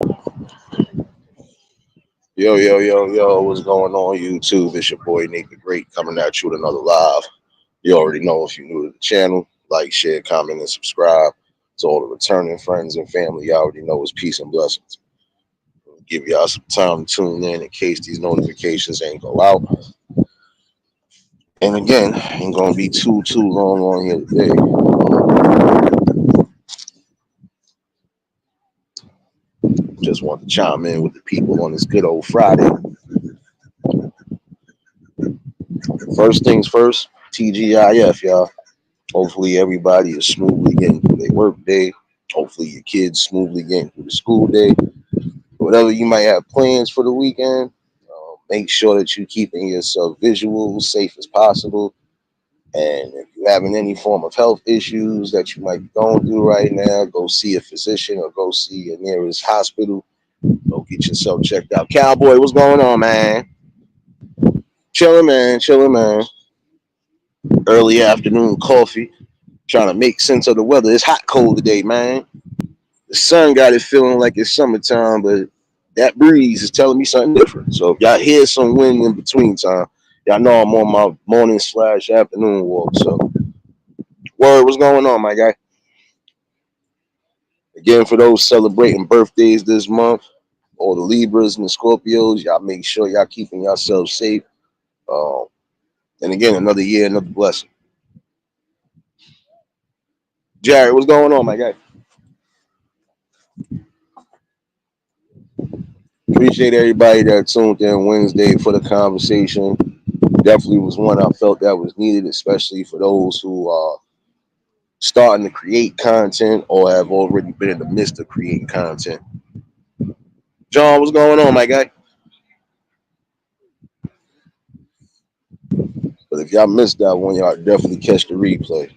Yo, yo, yo, yo, what's going on YouTube? It's your boy Nate the Great coming at you with another live. You already know if you're new to the channel, like, share, comment, and subscribe. To all the returning friends and family, you already know it's peace and blessings. Give y'all some time to tune in case these notifications ain't go out. And again, ain't gonna be too long on here today. Just want to chime in with the people on this good old Friday. First things first, TGIF, y'all. Hopefully everybody is smoothly getting through their work day. Hopefully your kids smoothly getting through the school day. Whatever you might have plans for the weekend, make sure that you're keeping yourself visual, safe as possible. And if you're having any form of health issues that you might be going through right now, go see a physician or go see your nearest hospital. Go get yourself checked out. Cowboy, what's going on, man? Chilling, man. Chilling, man. Early afternoon coffee. Trying to make sense of the weather. It's hot cold today, man. The sun got it feeling like it's summertime, but that breeze is telling me something different. So if y'all hear some wind in between time, y'all know I'm on my morning/afternoon walk. So word, what's going on, my guy? Again, for those celebrating birthdays this month, all the Libras and the Scorpios, y'all make sure y'all keeping yourselves safe. Um, and again, another year, another blessing. Jared, what's going on, my guy? Appreciate everybody that tuned in Wednesday for the conversation. Definitely was one I felt that was needed, especially for those who are starting to create content or have already been in the midst of creating content. John, what's going on, my guy? But if y'all missed that one, y'all definitely catch the replay.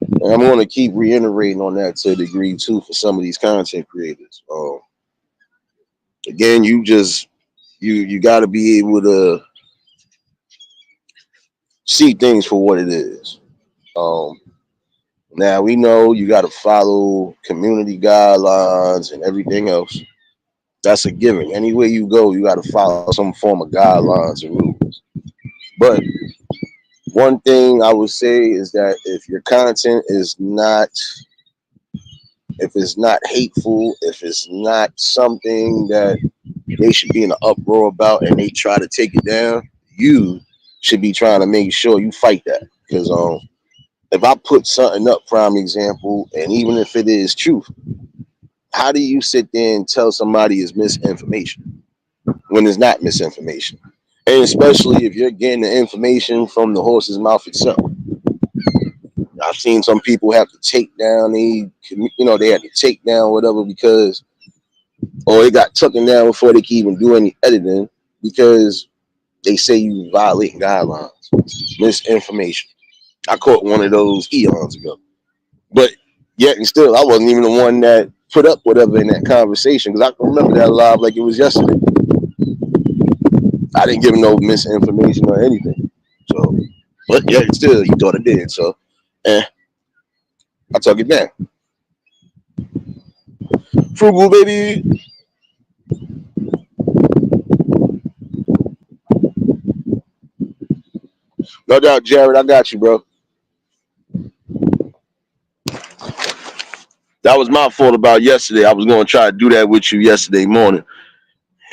And I'm going to keep reiterating on that to a degree too for some of these content creators. Again, you got to be able to see things for what it is. Um, Now we know you got to follow community guidelines and everything else. That's a given. Anywhere you go, you got to follow some form of guidelines and rules. But one thing I would say is that if your content is not, if it's not hateful, if it's not something that they should be in an uproar about and they try to take it down, you should be trying to make sure you fight that. Because if I put something up, prime example, and even if it is truth, how do you sit there and tell somebody is misinformation when it's not misinformation? And especially if you're getting the information from the horse's mouth itself. I've seen some people have to take down they had to take down whatever because or it got taken down before they can even do any editing because they say you violating guidelines. Misinformation. I caught one of those eons ago. But yet and still, I wasn't even the one that put up whatever in that conversation because I can remember that live like it was yesterday. I didn't give him no misinformation or anything. So, but yet and still, he thought I did. So, eh, I took it down. Frugal baby. No doubt, Jared. I got you, bro. That was my fault about yesterday. I was going to try to do that with you yesterday morning.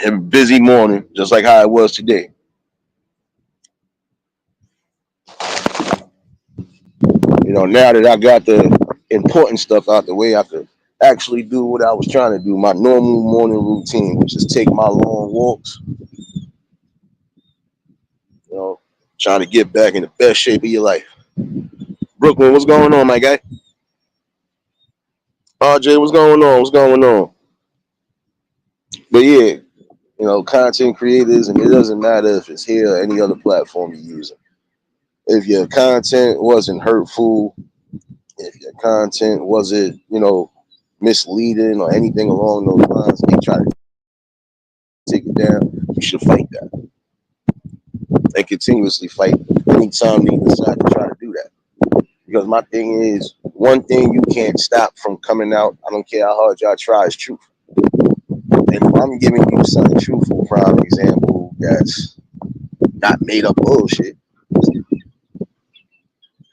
A busy morning, just like how it was today. Now that I got the important stuff out the way, I could actually do what I was trying to do, my normal morning routine, which is take my long walks, you know, trying to get back in the best shape of your life. Brooklyn, what's going on, my guy? RJ, what's going on? What's going on? But yeah, content creators, and it doesn't matter if it's here or any other platform you're using. If your content wasn't hurtful, if your content wasn't, misleading or anything along those lines, they try to take it down, you should fight that and continuously fight anytime they decide to try to do that. Because my thing is, one thing you can't stop from coming out, I don't care how hard y'all try, is truth. I'm giving you something truthful, prime example that's not made up bullshit.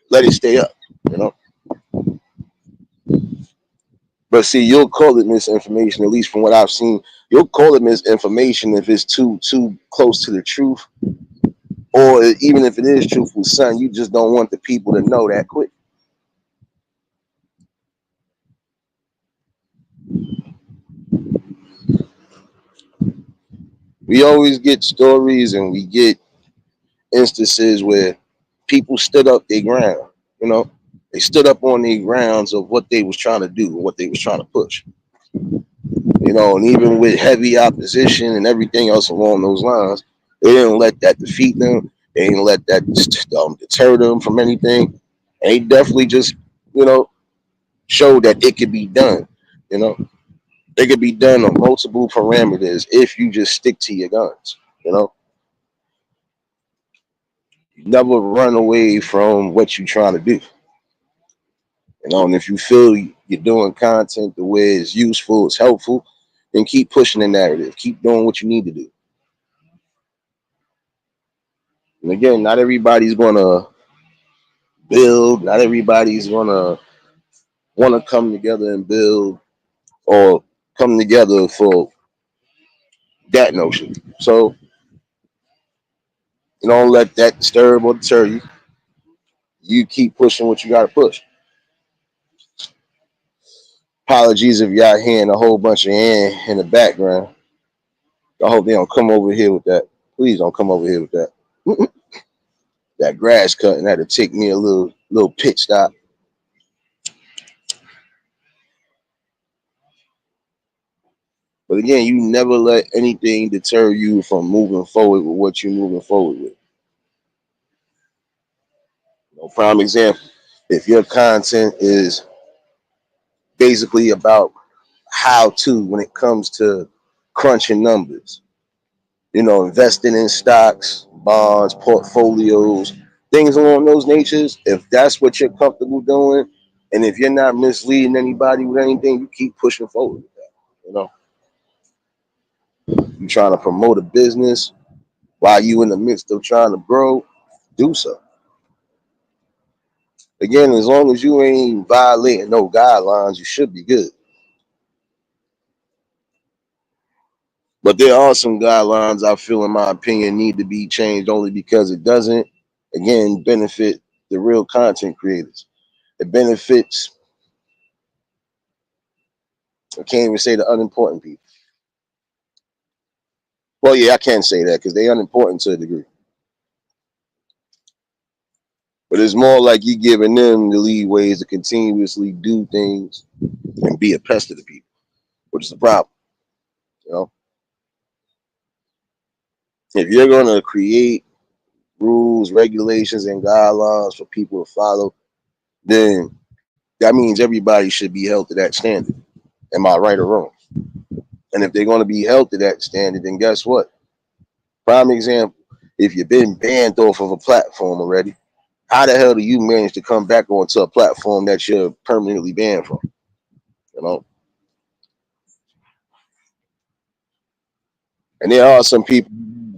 Let it stay up, you know. But see, you'll call it misinformation. At least from what I've seen, you'll call it misinformation if it's too close to the truth, or even if it is truthful, son. You just don't want the people to know that quick. We always get stories and we get instances where people stood up their ground. You know, they stood up on the grounds of what they was trying to do, what they was trying to push. You know, and even with heavy opposition and everything else along those lines, they didn't let that defeat them. They didn't let that deter them from anything. And they definitely just, you know, showed that it could be done. You know, it could be done on multiple parameters if you just stick to your guns. You know, you never run away from what you're trying to do. You know, and if you feel you're doing content the way it's useful, it's helpful, then keep pushing the narrative. Keep doing what you need to do. And again, not everybody's gonna build. Not everybody's gonna want to come together and build or come together for that notion. So you don't let that disturb or deter you. You keep pushing what you got to push. Apologies if y'all hearing a whole bunch of in the background. I hope they don't come over here with that. Please don't come over here with that. That grass cutting had to take me a little pit stop. But again, you never let anything deter you from moving forward with what you're moving forward with. No prime example. If your content is basically about how to when it comes to crunching numbers, you know, investing in stocks, bonds, portfolios, things along those natures, if that's what you're comfortable doing, and if you're not misleading anybody with anything, you keep pushing forward with that. You know, you're trying to promote a business while you in the midst of trying to grow, do so. Again, as long as you ain't violating no guidelines, you should be good. But there are some guidelines I feel, in my opinion, need to be changed only because it doesn't, again, benefit the real content creators. It benefits, I can't even say the unimportant people. Well, yeah, I can say that because they're unimportant to a degree. But it's more like you giving them the leeways to continuously do things and be a pest to the people, which is the problem. You know, if you're gonna create rules, regulations, and guidelines for people to follow, then that means everybody should be held to that standard. Am I right or wrong? And if they're going to be held to that standard, then guess what? Prime example, if you've been banned off of a platform already, how the hell do you manage to come back onto a platform that you're permanently banned from? You know, and there are some people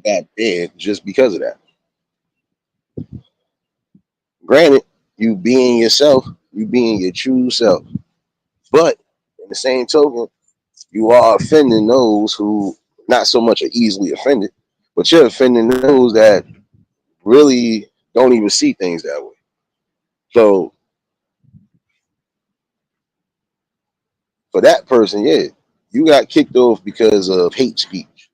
that banned just because of that. Granted, you being yourself, you being your true self, but in the same token, you are offending those who not so much are easily offended, but you're offending those that really don't even see things that way. So for that person, yeah, you got kicked off because of hate speech.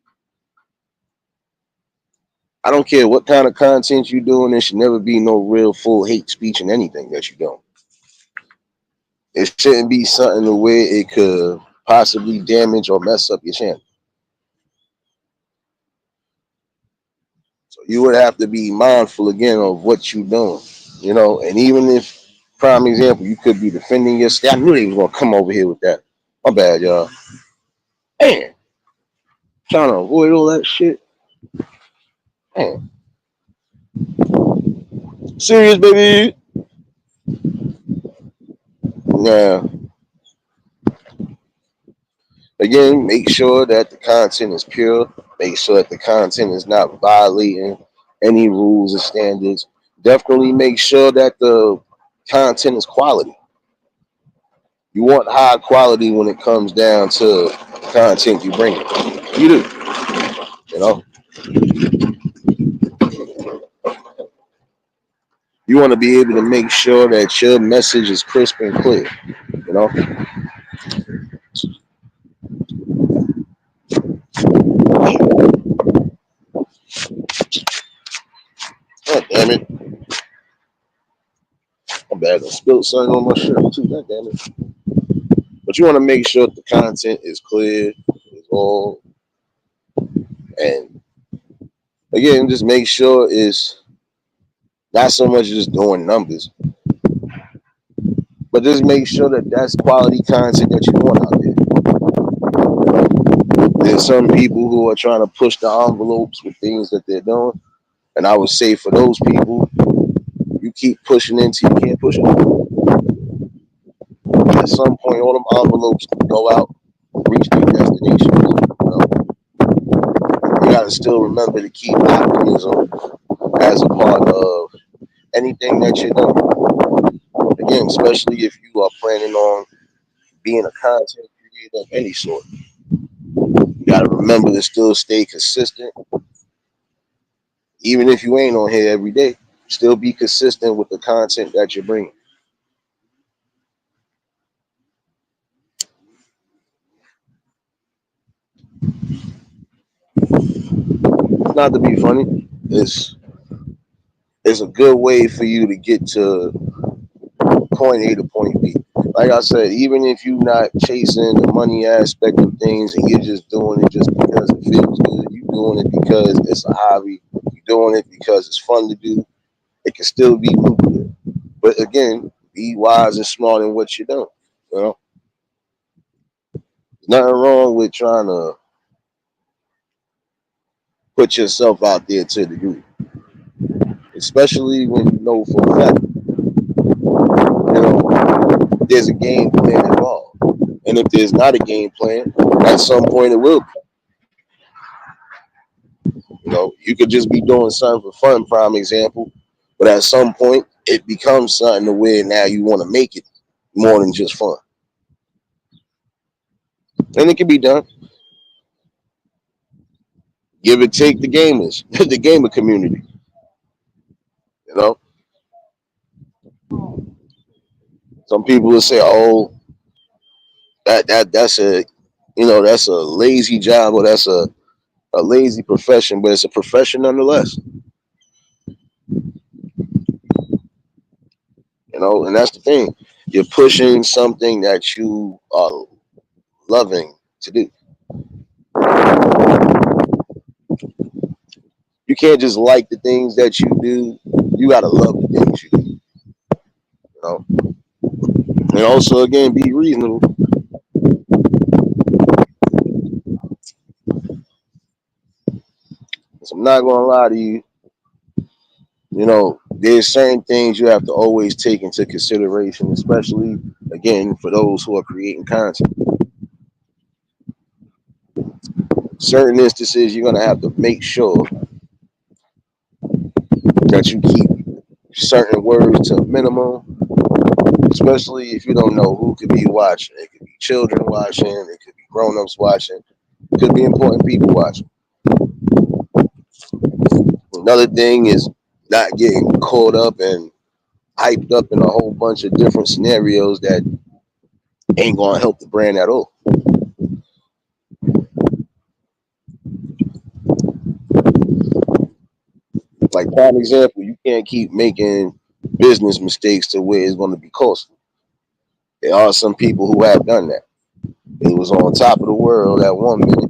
I don't care what kind of content you're doing, there should never be no real full hate speech in anything that you're doing. It shouldn't be something the way it could possibly damage or mess up your channel. So you would have to be mindful again of what you're doing, you know. And even if, prime example, you could be defending your staff. I knew they was gonna come over here with that. My bad, y'all. Man, trying to avoid all that shit. Man, serious, baby. Now, Again, make sure that the content is pure. Make sure that the content is not violating any rules and standards. Definitely make sure that the content is quality. You want high quality when it comes down to content you bring. You do, you know. You want to be able to make sure that your message is crisp and clear. You know. God damn it! I'm bad. I spilled something on my shirt too. God damn it! But you want to make sure that the content is clear, is all, and again, just make sure it's not so much just doing numbers, but just make sure that that's quality content that you want out there. There's some people who are trying to push the envelopes with things that they're doing, and I would say for those people, you keep pushing until you can't push it. At some point, all them envelopes go out, reach their destination. You got to still remember to keep optimism as a part of anything that you're doing. Again, especially if you are planning on being a content creator of any sort. You got to remember to still stay consistent, even if you ain't on here every day. Still be consistent with the content that you're bringing. Not to be funny, it's a good way for you to get to point A to point B. Like I said, even if you're not chasing the money aspect of things and you're just doing it just because it feels good, you're doing it because it's a hobby, you're doing it because it's fun to do, it can still be lucrative. But again, be wise and smart in what you're doing. You know, there's nothing wrong with trying to put yourself out there to a degree, especially when you know for a fact, there's a game plan involved. And if there's not a game plan, at some point it will be. You could just be doing something for fun, prime example, but at some point it becomes something to where now you want to make it more than just fun. And it can be done. Give it take the gamers, the gamer community. You know, some people will say, "Oh, that's a that's a lazy job or that's a lazy profession," but it's a profession nonetheless. And that's the thing. You're pushing something that you are loving to do. You can't just like the things that you do. You gotta love the things you do. You know, and also again be reasonable. So I'm not gonna lie to you. There's certain things you have to always take into consideration, especially again for those who are creating content. Certain instances you're gonna have to make sure that you keep certain words to a minimum, especially if you don't know who could be watching. It could be children watching, it could be grown-ups watching, it could be important people watching. Another thing is not getting caught up and hyped up in a whole bunch of different scenarios that ain't gonna help the brand at all. Like prime example, you can't keep making business mistakes to where it's going to be costly. There are some people who have done that. It was on top of the world at one minute,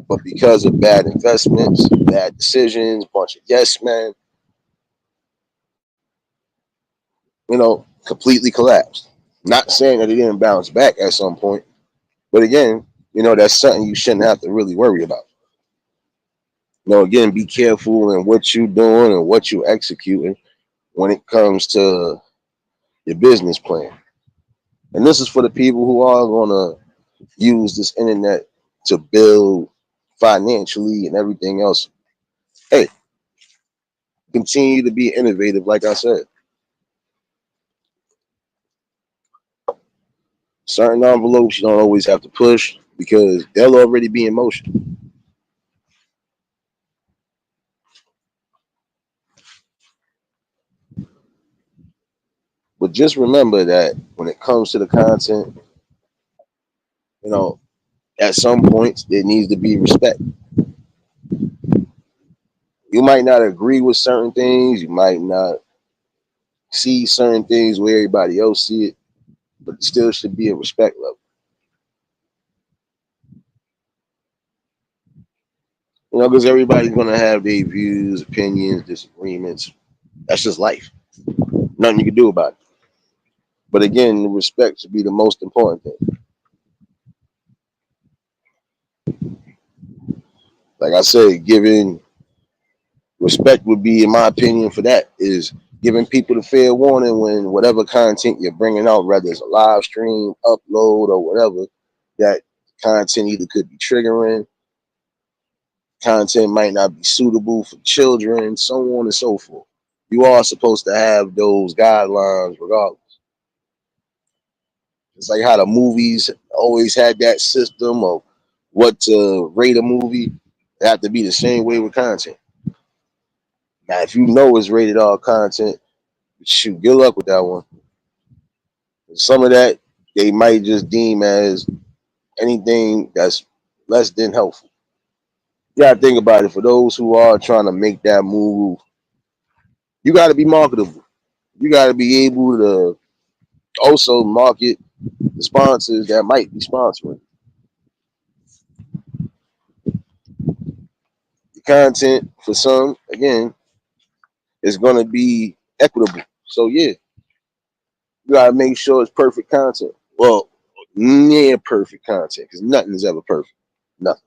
but because of bad investments, bad decisions, bunch of yes men, completely collapsed. Not saying that it didn't bounce back at some point, but again, that's something you shouldn't have to really worry about. Again, be careful in what you're doing and what you're executing when it comes to your business plan. And this is for the people who are gonna use this internet to build financially and everything else. Hey, continue to be innovative, like I said. Certain envelopes you don't always have to push because they'll already be in motion. But just remember that when it comes to the content, you know, at some points there needs to be respect. You might not agree with certain things, you might not see certain things where everybody else see it, but it still should be a respect level. Because everybody's gonna have their views, opinions, disagreements. That's just life. Nothing you can do about it. But again, respect should be the most important thing. Like I said, giving respect would be, in my opinion, for that is giving people the fair warning when whatever content you're bringing out, whether it's a live stream, upload, or whatever, that content either could be triggering, content might not be suitable for children, so on and so forth. You are supposed to have those guidelines regardless. It's like how the movies always had that system of what to rate a movie. It have to be the same way with content. Now, if you know it's rated R content, shoot, good luck with that one. Some of that they might just deem as anything that's less than helpful. You gotta think about it. For those who are trying to make that move, you got to be marketable. You got to be able to also market the sponsors that might be sponsoring. The content for some, again, is going to be equitable. So yeah, you got to make sure it's perfect content. Well, near perfect content because nothing is ever perfect. Nothing.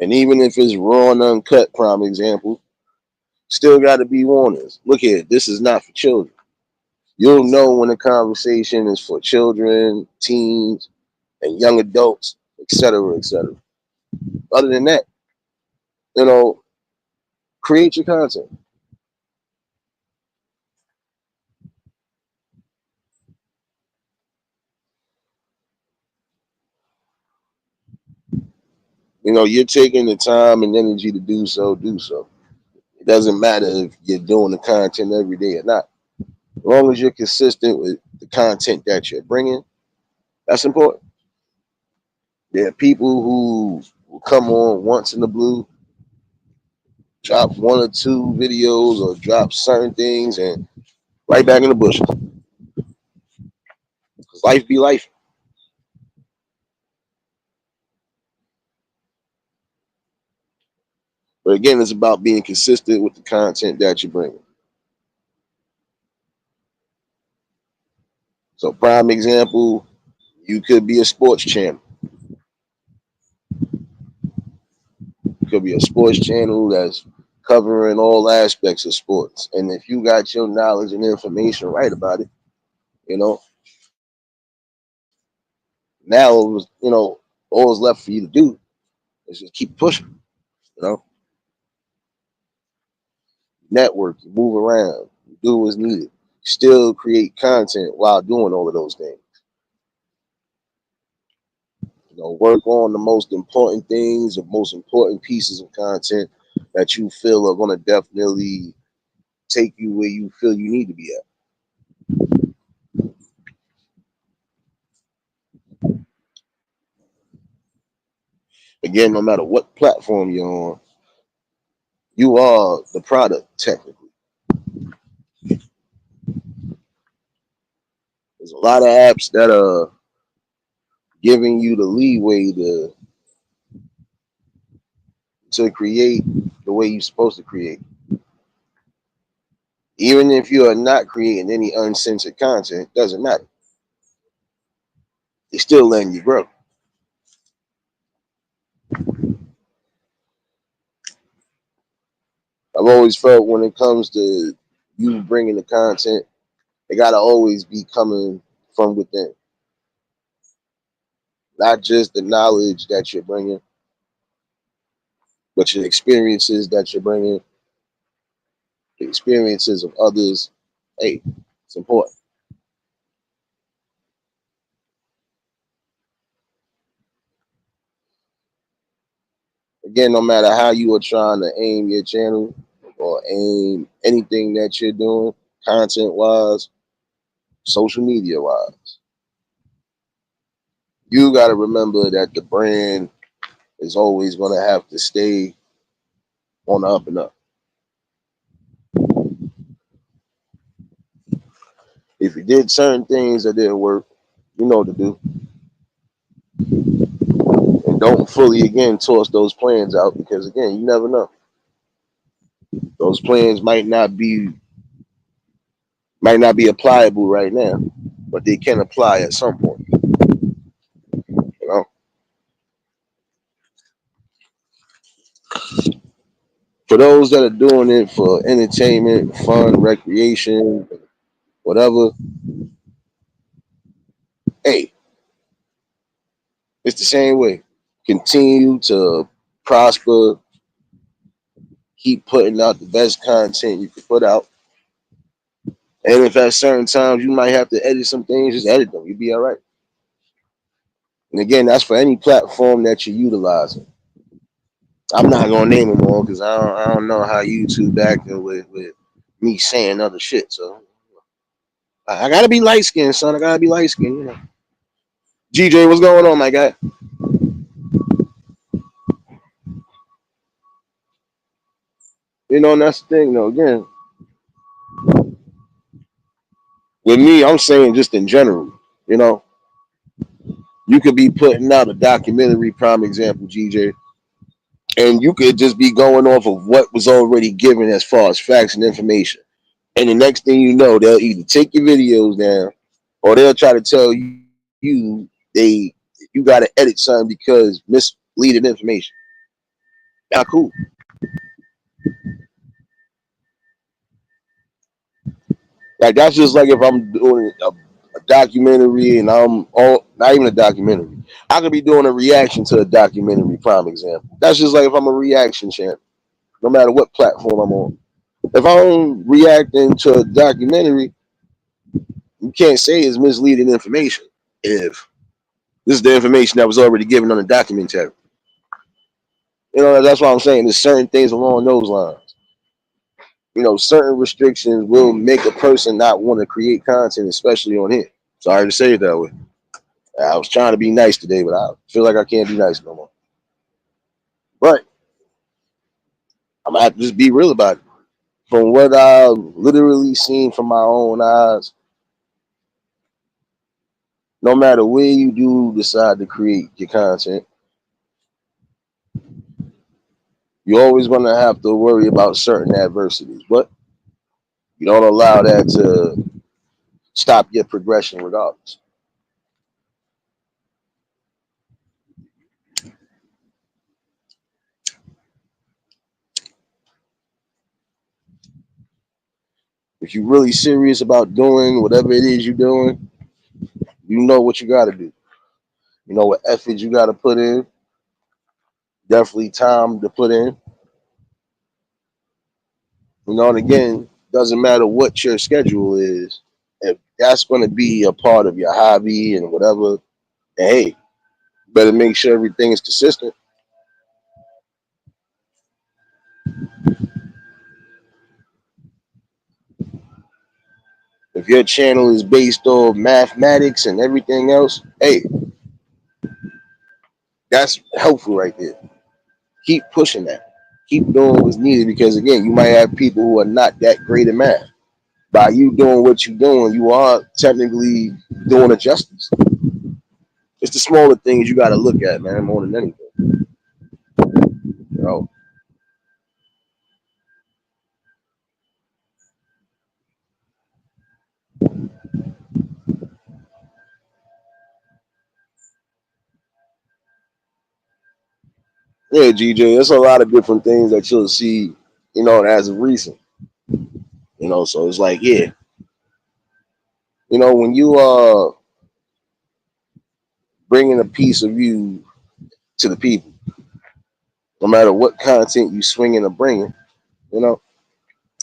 And even if it's raw and uncut, prime example, still got to be warnings. Look here, this is not for children. You'll know when a conversation is for children, teens, and young adults, etc., etc. Other than that, you know, create your content. You're taking the time and energy to do so, do so. It doesn't matter if you're doing the content every day or not. As long as you're consistent with the content that you're bringing, that's important. There are people who will come on once in the blue, drop one or two videos or drop certain things and right back in the bushes. Because life be life. But again, it's about being consistent with the content that you're bringing. So, prime example, you could be a sports channel. It could be a sports channel that's covering all aspects of sports. And if you got your knowledge and information right about it, you know, now it was, all is left for you to do is just keep pushing, you know, network, you move around, you do what's needed, still create content while doing all of those things. Work on the most important things, the most important pieces of content that you feel are going to definitely take you where you feel you need to be at. Again, no matter what platform you're on, you are the product technically. There's a lot of apps that are giving you the leeway to create the way you're supposed to create. Even if you are not creating any uncensored content, doesn't matter. They still letting you grow. I've always felt when it comes to you bringing the content, it gotta always be coming from within, not just the knowledge that you're bringing, but your experiences that you're bringing, the experiences of others. Hey, it's important. Again, no matter how you are trying to aim your channel or aim anything that you're doing, content wise, social media wise, you got to remember that the brand is always going to have to stay on the up and up. If you did certain things that didn't work, you know what to do. And don't fully, again, toss those plans out because, again, you never know. Those plans might not be applicable right now, but they can apply at some point. You know, for those that are doing it for entertainment, fun, recreation, whatever, hey, it's the same way. Continue to prosper, keep putting out the best content you can put out. And if at certain times you might have to edit some things, just edit them. You'll be all right. And again, that's for any platform that you're utilizing. I'm not gonna name them all because I don't know how YouTube acting with me saying other shit. So I gotta be light skinned, son. I gotta be light skinned, you know. GJ, what's going on, my guy? You know, and that's the thing, though. Again, with me, I'm saying just in general, you know, you could be putting out a documentary, prime example, GJ, and you could just be going off of what was already given as far as facts and information. And the next thing you know, they'll either take your videos down or they'll try to tell you you got to edit something because misleading information. Not cool. Like that's just like if I'm doing a documentary and I'm on not even a documentary. I could be doing a reaction to a documentary, prime example. That's just like if I'm a reaction channel, no matter what platform I'm on. If I'm reacting to a documentary, you can't say it's misleading information if this is the information that was already given on the documentary. You know, that's why I'm saying there's certain things along those lines. You know, certain restrictions will make a person not want to create content, especially on here. Sorry to say it that way. I was trying to be nice today, but I feel like I can't be nice no more. But I'm gonna have to just be real about it. From what I've literally seen from my own eyes, no matter where you do decide to create your content, you're always gonna have to worry about certain adversities. But you don't allow that to stop your progression regardless. If you're really serious about doing whatever it is you're doing, you know what you gotta do. You know what effort you gotta put in, definitely time to put in. You know, and again, doesn't matter what your schedule is. If that's going to be a part of your hobby and whatever, then hey, better make sure everything is consistent. If your channel is based on mathematics and everything else, hey, that's helpful right there. Keep pushing that. Keep doing what's needed because again, you might have people who are not that great at math. By you doing what you're doing, you are technically doing a justice. It's the smaller things you got to look at, man, more than anything. You know, yeah, GJ, there's a lot of different things that you'll see. as of recent. So it's like, yeah, when you bringing a piece of you to the people, no matter what content you swinging or bringing, you know,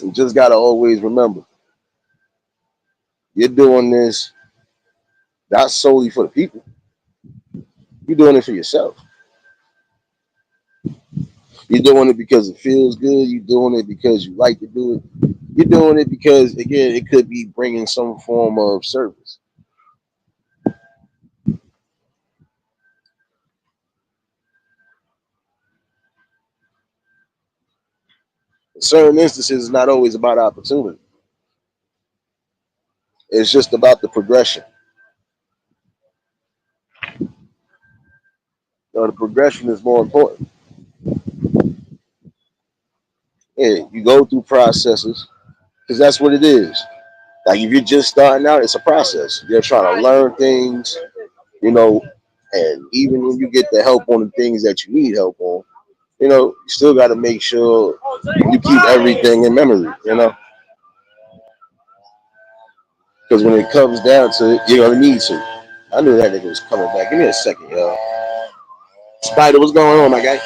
you just gotta always remember you're doing this not solely for the people. You're doing it for yourself. You're doing it because it feels good. You're doing it because you like to do it. You're doing it because, again, it could be bringing some form of service. In certain instances, it's not always about opportunity. It's just about the progression. The progression is more important. Yeah, you go through processes because that's what it is. Like if you're just starting out, it's a process. You're trying to learn things, you know, and even when you get the help on the things that you need help on, you still got to make sure you keep everything in memory. Because when it comes down to it, you're gonna need to. I knew that nigga was coming back. Give me a second, y'all. Spider, what's going on, my guy?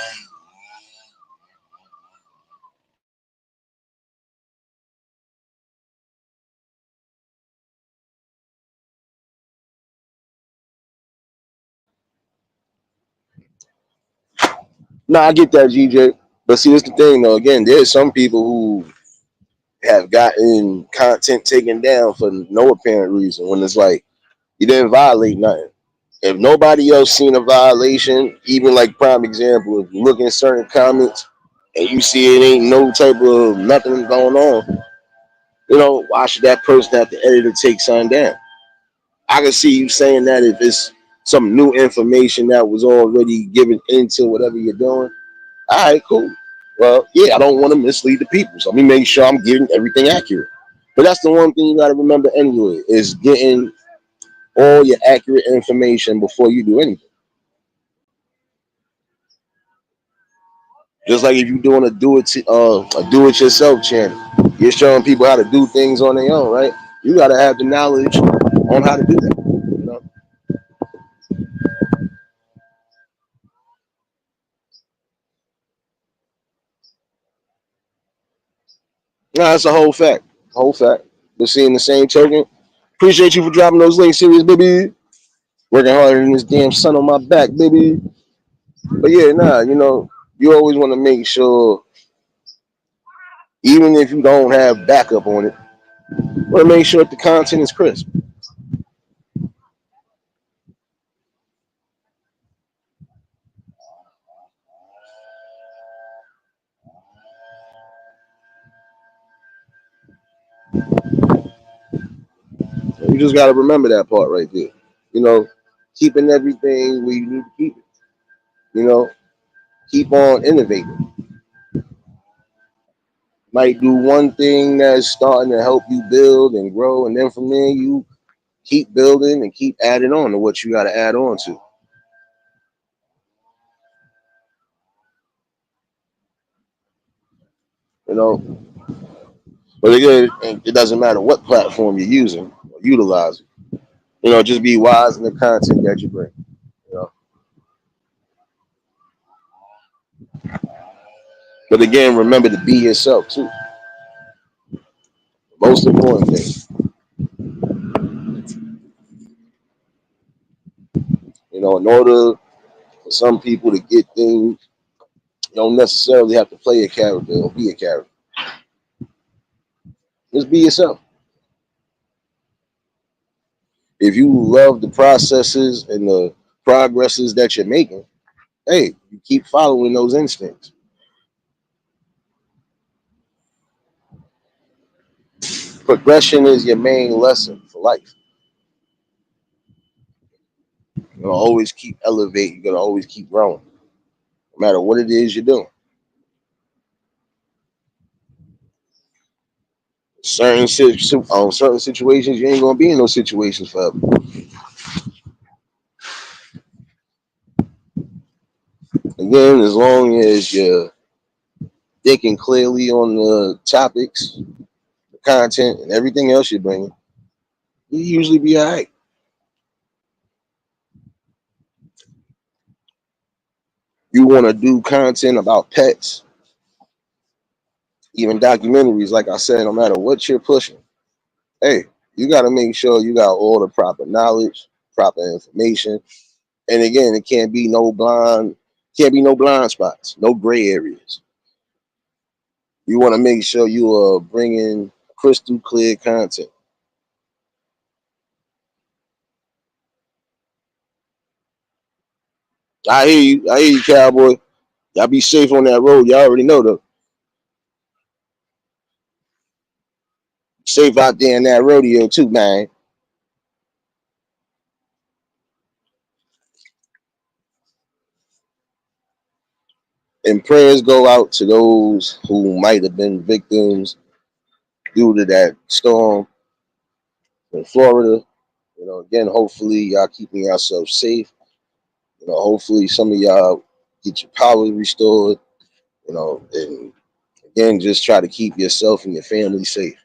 No, I get that, GJ. But see, that's the thing, though. Again, there's some people who have gotten content taken down for no apparent reason. When it's like you didn't violate nothing. If nobody else seen a violation, even like prime example, if you look in certain comments and you see it ain't no type of nothing going on, why should that person have to edit or take something down? I can see you saying that if it's some new information that was already given into whatever you're doing. All right, cool. Well, yeah, I don't want to mislead the people, so let me make sure I'm getting everything accurate. But that's the one thing you got to remember anyway is getting all your accurate information before you do anything. Just like if you're doing a do it yourself channel, you're showing people how to do things on their own, right? You got to have the knowledge on how to do that. You know, no, that's a whole fact. But seeing the same token, appreciate you for dropping those links, serious baby. Working harder than this damn sun on my back, baby. But yeah, nah, you always want to make sure, even if you don't have backup on it, want to make sure that the content is crisp. You just got to remember that part right there. You know, keeping everything where you need to keep it. You know, keep on innovating. Might do one thing that's starting to help you build and grow, and then from there you keep building and keep adding on to what you got to add on to. You know, but again, it doesn't matter what platform you're using or utilizing. Just be wise in the content that you bring. You know, but again, remember to be yourself too. Most important thing. In order for some people to get things, you don't necessarily have to play a character or be a character. Just be yourself. If you love the processes and the progresses that you're making, hey, you keep following those instincts. Progression is your main lesson for life. You're gonna always keep elevating. You're gonna always keep growing, no matter what it is you're doing. Certain situations, you ain't gonna be in those situations forever. Again, as long as you're thinking clearly on the topics, the content, and everything else you're bringing, you usually be all right. You want to do content about pets, even documentaries, like I said, no matter what you're pushing, hey, you got to make sure you got all the proper knowledge, proper information. And again, it can't be no blind spots, no gray areas. You want to make sure you are bringing crystal clear content. I hear you, cowboy. Y'all be safe on that road. Y'all already know though. Safe out there in that rodeo too, man. And prayers go out to those who might have been victims due to that storm in Florida. You know, again, hopefully y'all keeping yourselves safe. You know, hopefully some of y'all get your power restored. You know, and again, just try to keep yourself and your family safe.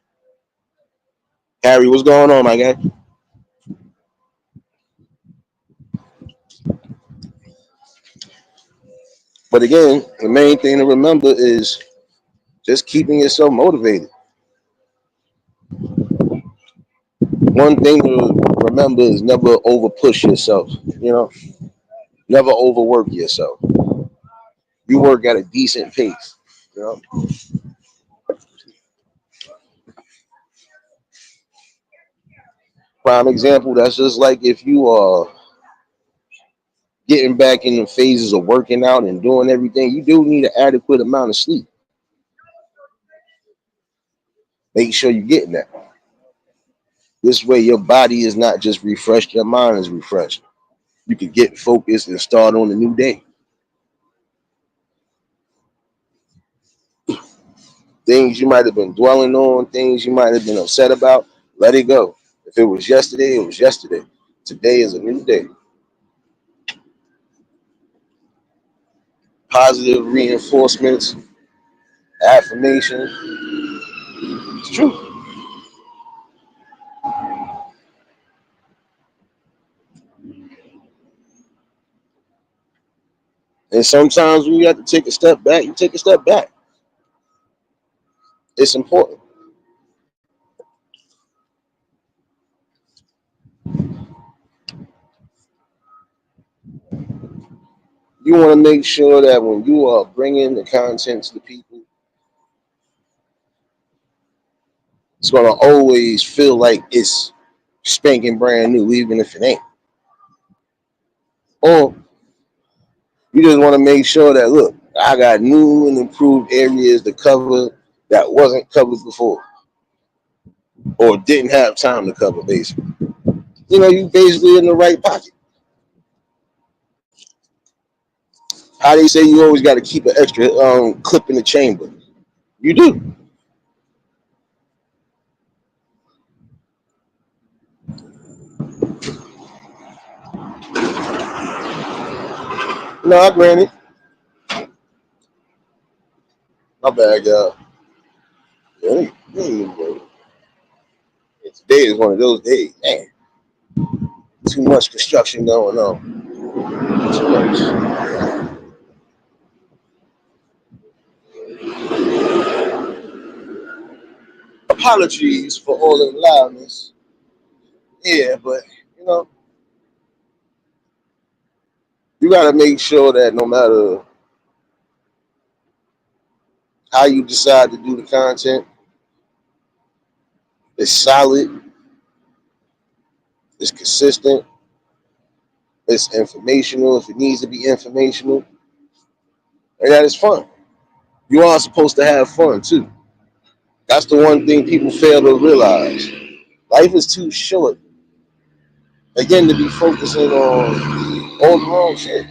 Harry, what's going on, my guy? But again, the main thing to remember is just keeping yourself motivated. One thing to remember is never over push yourself. You know, never overwork yourself. You work at a decent pace. You know, prime example. That's just like if you are getting back in the phases of working out and doing everything. You do need an adequate amount of sleep. Make sure you're getting that. This way, your body is not just refreshed, your mind is refreshed. You can get focused and start on a new day. Things you might have been dwelling on, things you might have been upset about, let it go. If it was yesterday, it was yesterday. Today is a new day. Positive reinforcements, affirmation. It's true. And sometimes when you have to take a step back, you take a step back. It's important. You want to make sure that when you are bringing the content to the people, it's going to always feel like it's spanking brand new, even if it ain't. Or you just want to make sure that, look, I got new and improved areas to cover that wasn't covered before or didn't have time to cover, basically. You know, you basically in the right pocket. How they say you always got to keep an extra clip in the chamber. You do. No, I granted. My bad, y'all. Yeah, today is one of those days. Man, too much construction going on. Too much. Apologies for all the loudness. Yeah, but you know, you got to make sure that no matter how you decide to do the content, it's solid, it's consistent, it's informational if it needs to be informational, and that is fun. You are supposed to have fun too. That's the one thing people fail to realize. Life is too short, again, to be focusing on all the wrong shit.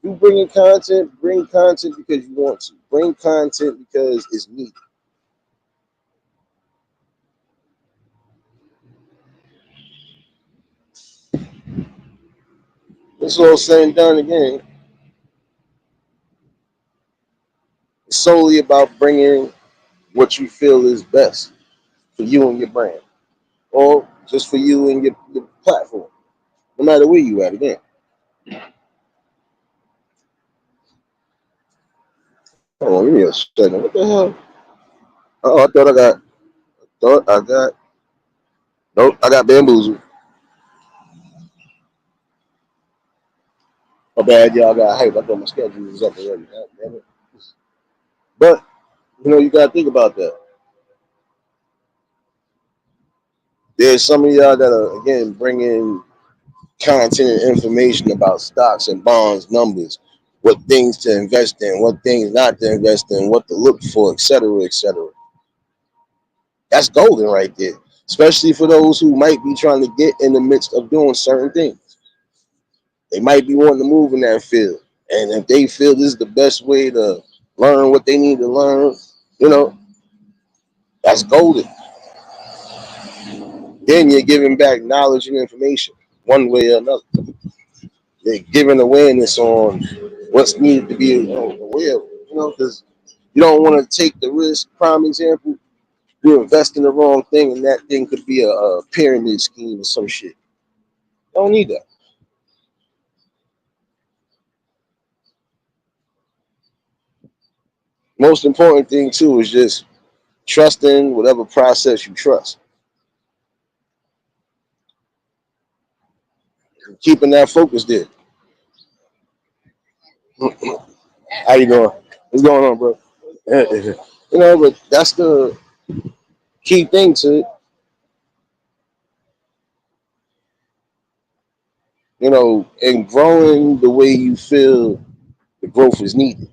You bring content because you want to. Bring content because it's needed. It's all said and done again. It's solely about bringing what you feel is best for you and your brand, or just for you and your platform, no matter where you at. Again, hold on, give me a second. What the hell? Oh, thought I got, nope, I got bamboozled. My bad, y'all got hype. I thought my schedule was up already. God damn it. But you gotta think about that. There's some of y'all that are again bringing content and information about stocks and bonds, numbers, what things to invest in, what things not to invest in, what to look for, etc., etc. That's golden right there, especially for those who might be trying to get in the midst of doing certain things. They might be wanting to move in that field, and if they feel this is the best way to learn what they need to learn, you know, that's golden. Then you're giving back knowledge and information one way or another. They're giving awareness on what's needed to be aware of, because you don't want to take the risk. Prime example, you invest in the wrong thing and that thing could be a pyramid scheme or some shit. Don't need that. Most important thing too is just trusting whatever process you trust. Keeping that focus there. How you doing? What's going on, bro? But that's the key thing to it. And growing the way you feel the growth is needed.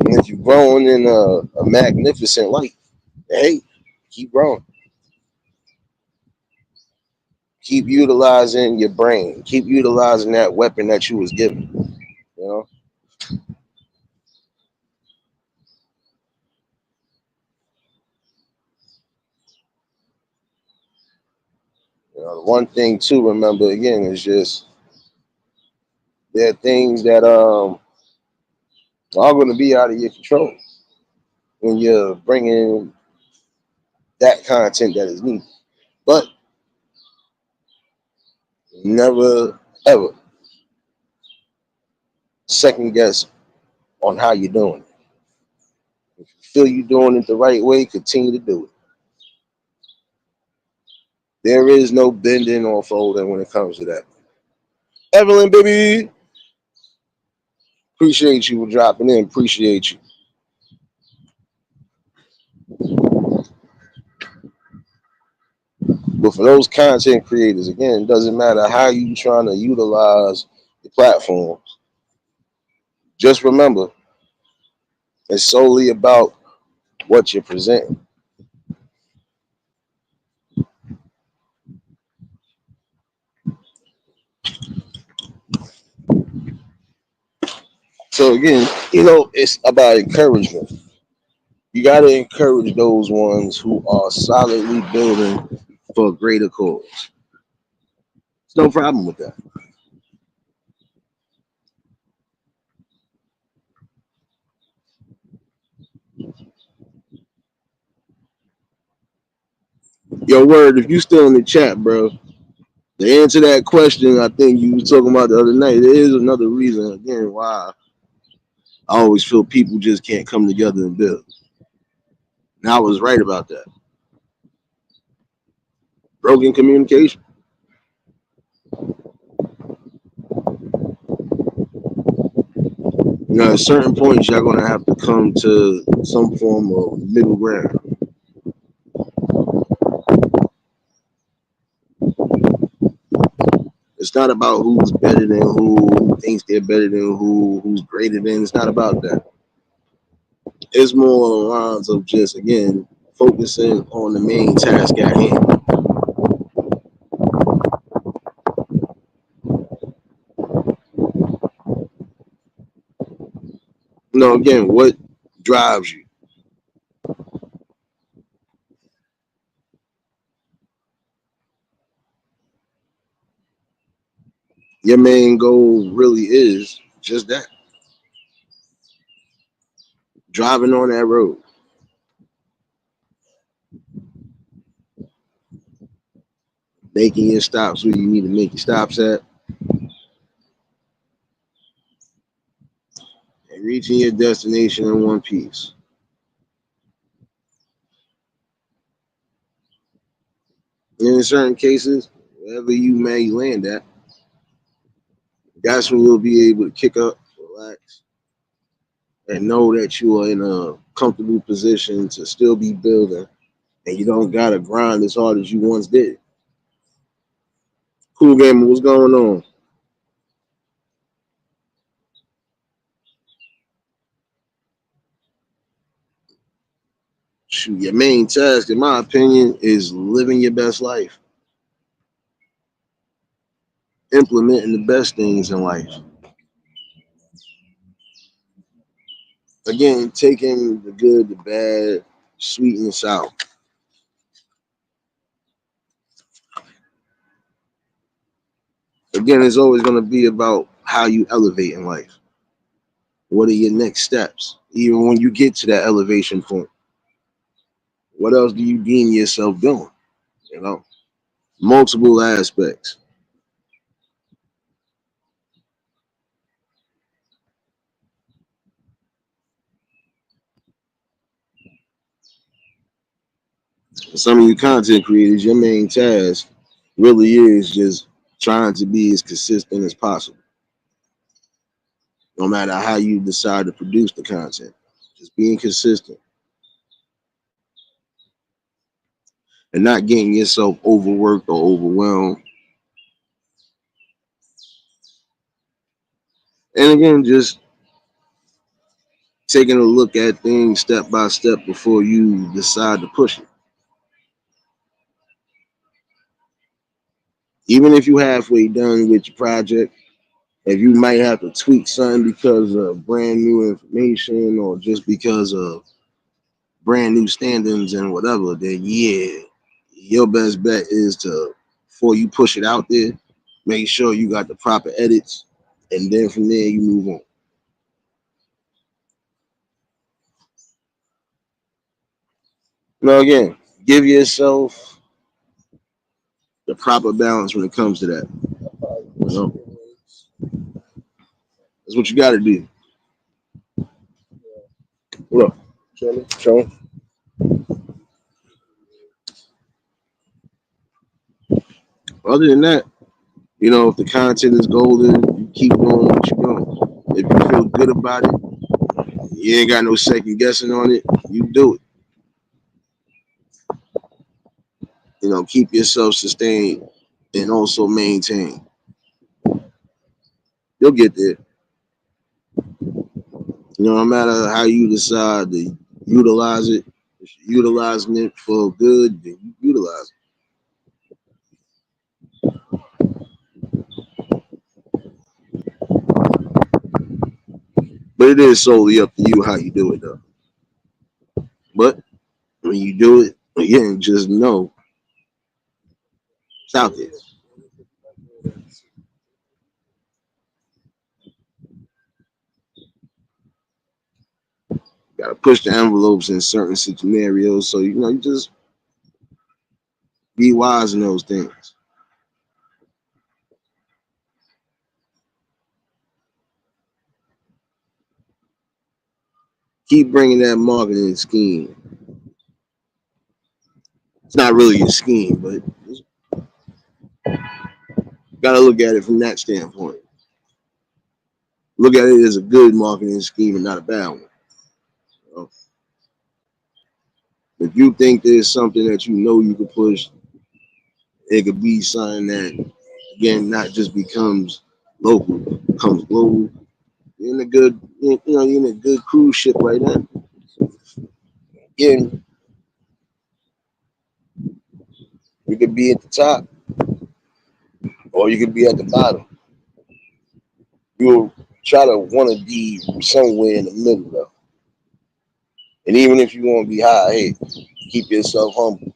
And if you're growing in a magnificent light, hey, keep growing. Keep utilizing your brain. Keep utilizing that weapon that you was given. You know, the one thing to remember again is just there are things that are going to be out of your control when you're bringing that content that is needed. But never ever second guess on how you're doing it. If you feel you're doing it the right way, continue to do it. There is no bending or folding when it comes to that. Evelyn, baby, appreciate you for dropping in. Appreciate you. But for those content creators, again, it doesn't matter how you trying to utilize the platforms. Just remember, it's solely about what you're presenting. So again, it's about encouragement. You got to encourage those ones who are solidly building for a greater cause. There's no problem with that. Yo, word, if you still in the chat, bro, to answer that question, I think you was talking about the other night. There is another reason, again, why I always feel people just can't come together and build. And I was right about that. Broken communication. At certain points, you're going to have to come to some form of middle ground. It's not about who's better than who thinks they're better than who's greater than. It's not about that. It's more along the lines of just, again, focusing on the main task at hand. Again, what drives you? Your main goal really is just that, driving on that road, making your stops where you need to make your stops at, and reaching your destination in one piece. And in certain cases, wherever you may land at, that's when you'll be able to kick up, relax, and know that you are in a comfortable position to still be building, and you don't gotta grind as hard as you once did. Cool gamer, what's going on? Shoot, your main task, in my opinion, is living your best life, implementing the best things in life. Again, taking the good, the bad, sweet and sour. Again, it's always going to be about how you elevate in life. What are your next steps? Even when you get to that elevation point, what else do you deem yourself doing? You know, multiple aspects. For some of you content creators, your main task really is just trying to be as consistent as possible, no matter how you decide to produce the content. Just being consistent and not getting yourself overworked or overwhelmed. And again, just taking a look at things step by step before you decide to push it. Even if you're halfway done with your project, if you might have to tweak something because of brand new information or just because of brand new standings and whatever, then yeah, your best bet is to, before you push it out there, make sure you got the proper edits, and then from there you move on. Now again, give yourself the proper balance when it comes to that. You know, that's what you got to do. Look, show. Other than that, if the content is golden, you keep doing what you're doing. If you feel good about it, you ain't got no second guessing on it. You do it. Keep yourself sustained and also maintain. You'll get there. No matter how you decide to utilize it, if you're utilizing it for good, then you utilize it. But it is solely up to you how you do it, though. But when you do it, again, just know it's out there. You gotta push the envelopes in certain scenarios, so you just be wise in those things. Keep bringing that marketing scheme. It's not really a scheme, but you gotta look at it from that standpoint. Look at it as a good marketing scheme and not a bad one. You know? If you think there's something that you can push, it could be something that again not just becomes local, becomes global. You're in a good, you're in a good cruise ship right now. Again, you could be at the top or you could be at the bottom. You'll try to want to be somewhere in the middle though. And even if you want to be high, hey, keep yourself humble.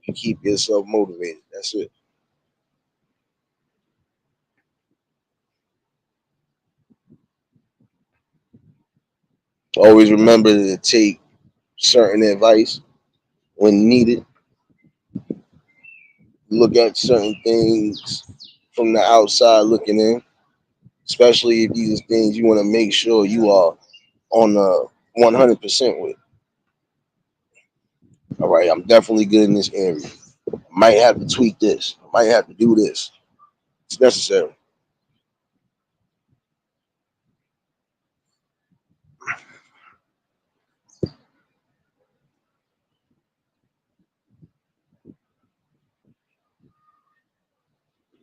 You keep yourself motivated. That's it. Always remember to take certain advice when needed. Look at certain things from the outside looking in, especially if these are things you want to make sure you are on the 100% with. All right, I'm definitely good in this area. Might have to tweak this. Might have to do this. It's necessary.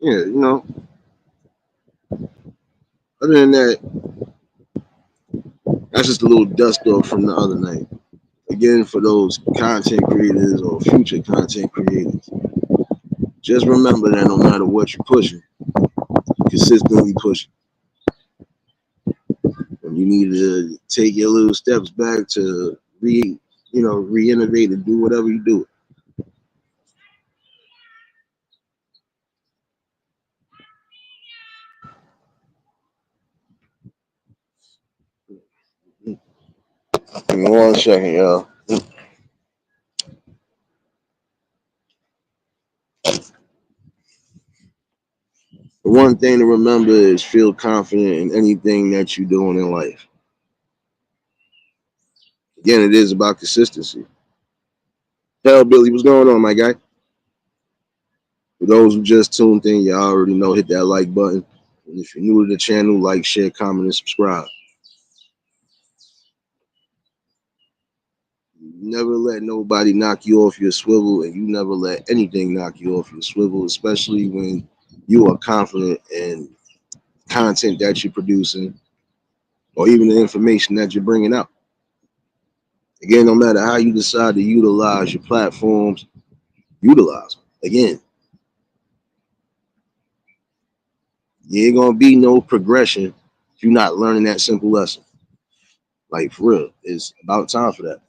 Yeah, other than that, that's just a little dust off from the other night. Again, for those content creators or future content creators, just remember that no matter what you're pushing, consistently pushing. And you need to take your little steps back to re-innovate and do whatever you do. Give me 1 second, y'all. The one thing to remember is feel confident in anything that you're doing in life. Again, it is about consistency. Hell, Billy, what's going on, my guy? For those who just tuned in, you already know, hit that like button. And if you're new to the channel, like, share, comment, and subscribe. You never let nobody knock you off your swivel, and you never let anything knock you off your swivel, especially when you are confident in content that you're producing or even the information that you're bringing out. Again, no matter how you decide to utilize your platforms, utilize them. Again, you ain't gonna be no progression if you're not learning that simple lesson. Like, for real, it's about time for that.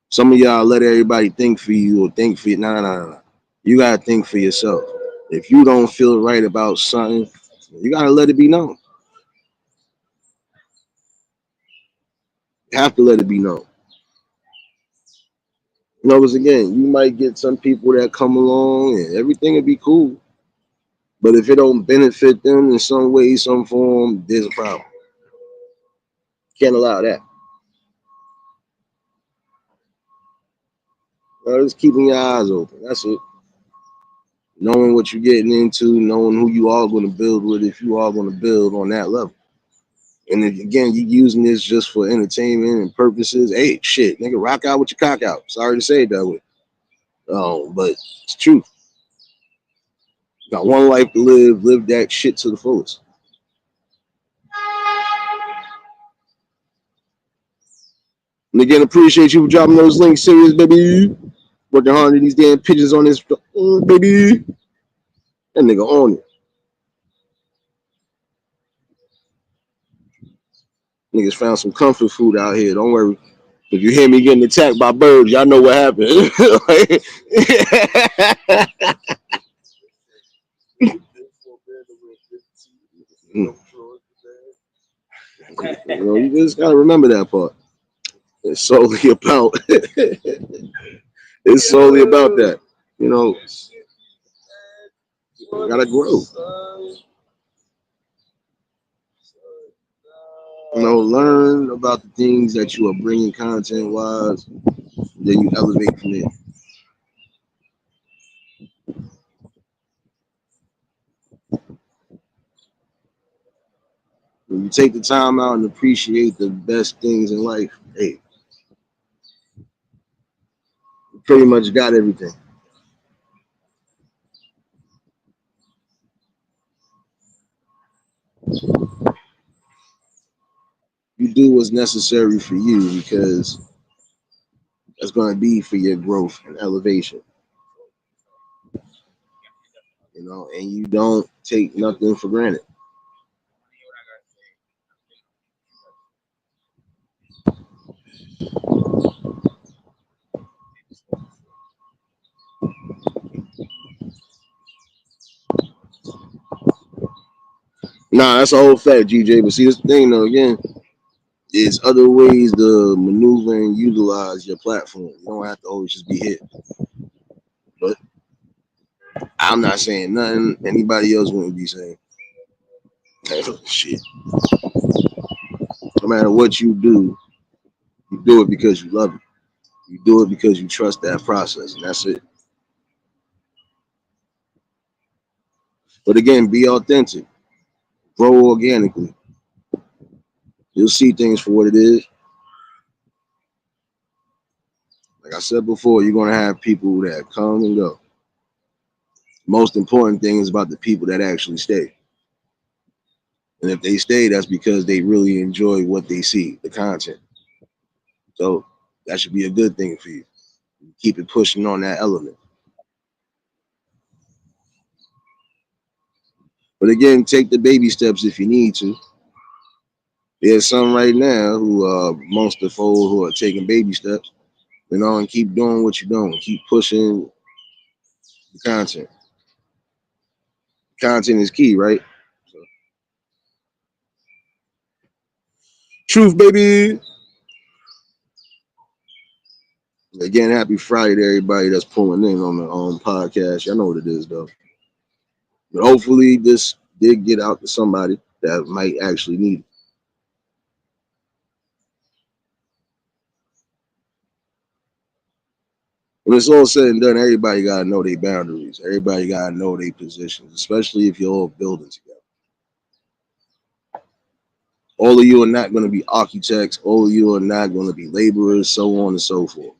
Some of y'all let everybody think for you or think for you. No. You gotta think for yourself. If you don't feel right about something, you gotta let it be known. You have to let it be known. Because again, you might get some people that come along and everything will be cool. But if it don't benefit them in some way, some form, there's a problem. Can't allow that. Just keeping your eyes open. That's it. Knowing what you're getting into, knowing who you are going to build with, if you are going to build on that level. And if, again, you using this just for entertainment and purposes. Hey, shit, nigga, rock out with your cock out. Sorry to say it that way. But it's true. Got one life to live. Live that shit to the fullest. And again, appreciate you for dropping those links, serious baby. Working hard on these damn pigeons on this, baby. That nigga on it. Niggas found some comfort food out here. Don't worry. If you hear me getting attacked by birds, y'all know what happened. You just gotta remember that part. It's solely about it's solely about that. You know, you gotta grow. Learn about the things that you are bringing content wise, then you elevate from there. When you take the time out and appreciate the best things in life, hey, you pretty much got everything. You do what's necessary for you because that's going to be for your growth and elevation. And you don't take nothing for granted. Nah, that's a whole fact, GJ. But see, this thing though, again, There's other ways to maneuver and utilize your platform. You don't have to always just be hit. But I'm not saying nothing anybody else wouldn't be saying. Shit. No matter what you do it because you love it. You do it because you trust that process, and that's it. But again, be authentic, grow organically. You'll see things for what it is. Like I said before, you're gonna have people that come and go. Most important thing is about the people that actually stay. And if they stay, that's because they really enjoy what they see, the content. So that should be a good thing for you. Keep it pushing on that element. But again, take the baby steps if you need to. There's some right now who are amongst the fold who are taking baby steps, and keep doing what you're doing. Keep pushing the content. Content is key, right? So, truth, baby. Again, happy Friday to everybody that's pulling in on the podcast. Y'all know what it is, though. But hopefully, this did get out to somebody that might actually need it. When it's all said and done, everybody got to know their boundaries. Everybody got to know their positions, especially if you're all building together. All of you are not going to be architects. All of you are not going to be laborers, so on and so forth.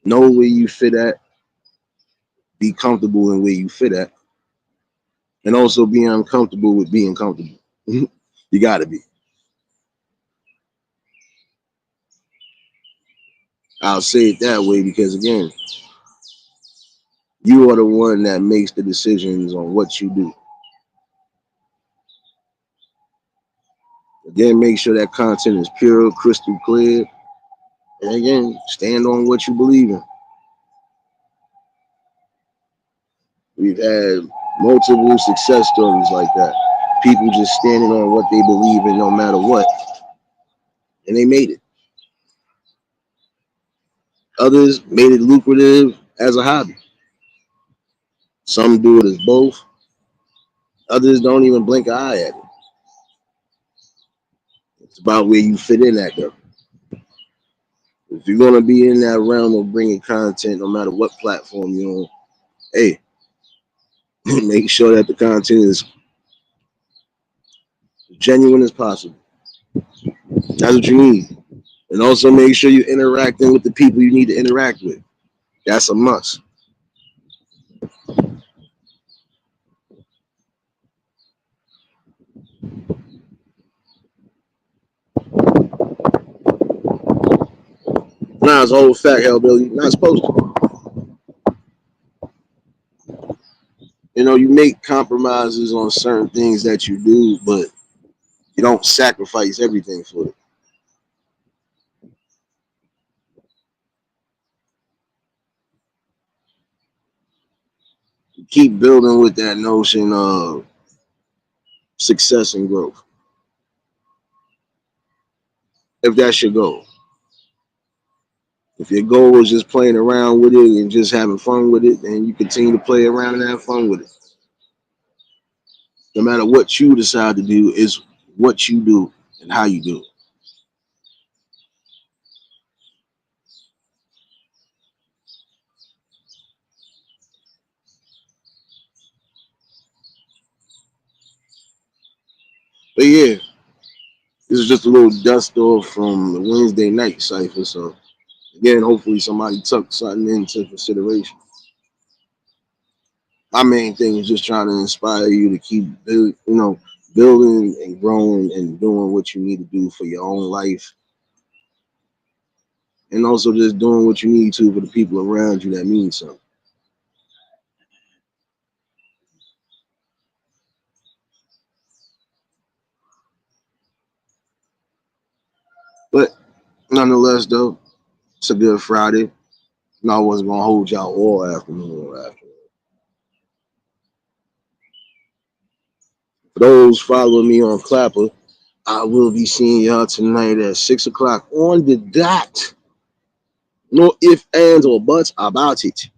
Know where you fit at. Be comfortable in where you fit at. And also be uncomfortable with being comfortable. You got to be. I'll say it that way because, again, you are the one that makes the decisions on what you do. Again, make sure that content is pure, crystal clear. And again, stand on what you believe in. We've had multiple success stories like that. People just standing on what they believe in no matter what. And they made it. Others made it lucrative as a hobby. Some do it as both. Others don't even blink an eye at it. It's about where you fit in at, though. If you're gonna be in that realm of bringing content, no matter what platform you're on, hey, make sure that the content is as genuine as possible. That's what you need, and also make sure you're interacting with the people you need to interact with. That's a must. Nah, it's a whole fact, hellbilly. You're not supposed to. You make compromises on certain things that you do, but you don't sacrifice everything for it. You keep building with that notion of success and growth. If that's your goal. If your goal is just playing around with it and just having fun with it, then you continue to play around and have fun with it. No matter what you decide to do, is what you do and how you do it. But yeah, this is just a little dust off from the Wednesday night cipher. So again, hopefully somebody took something into consideration. My main thing is just trying to inspire you to keep building and growing and doing what you need to do for your own life, and also just doing what you need to for the people around you that mean something. But nonetheless, though, it's a good Friday. And I wasn't gonna hold y'all all afternoon or after. For those following me on Clapper, I will be seeing y'all tonight at 6 o'clock on the dot. No ifs, ands, or buts about it.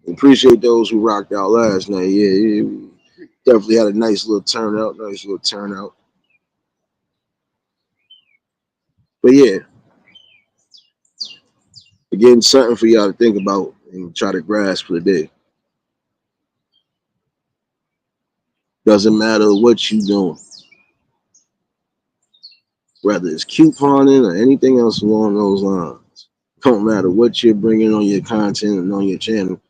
Appreciate those who rocked out last night. Yeah, definitely had a nice little turnout. But yeah, again, something for y'all to think about and try to grasp for the day. Doesn't matter what you doing, whether it's couponing or anything else along those lines. Don't matter what you're bringing on your content and on your channel,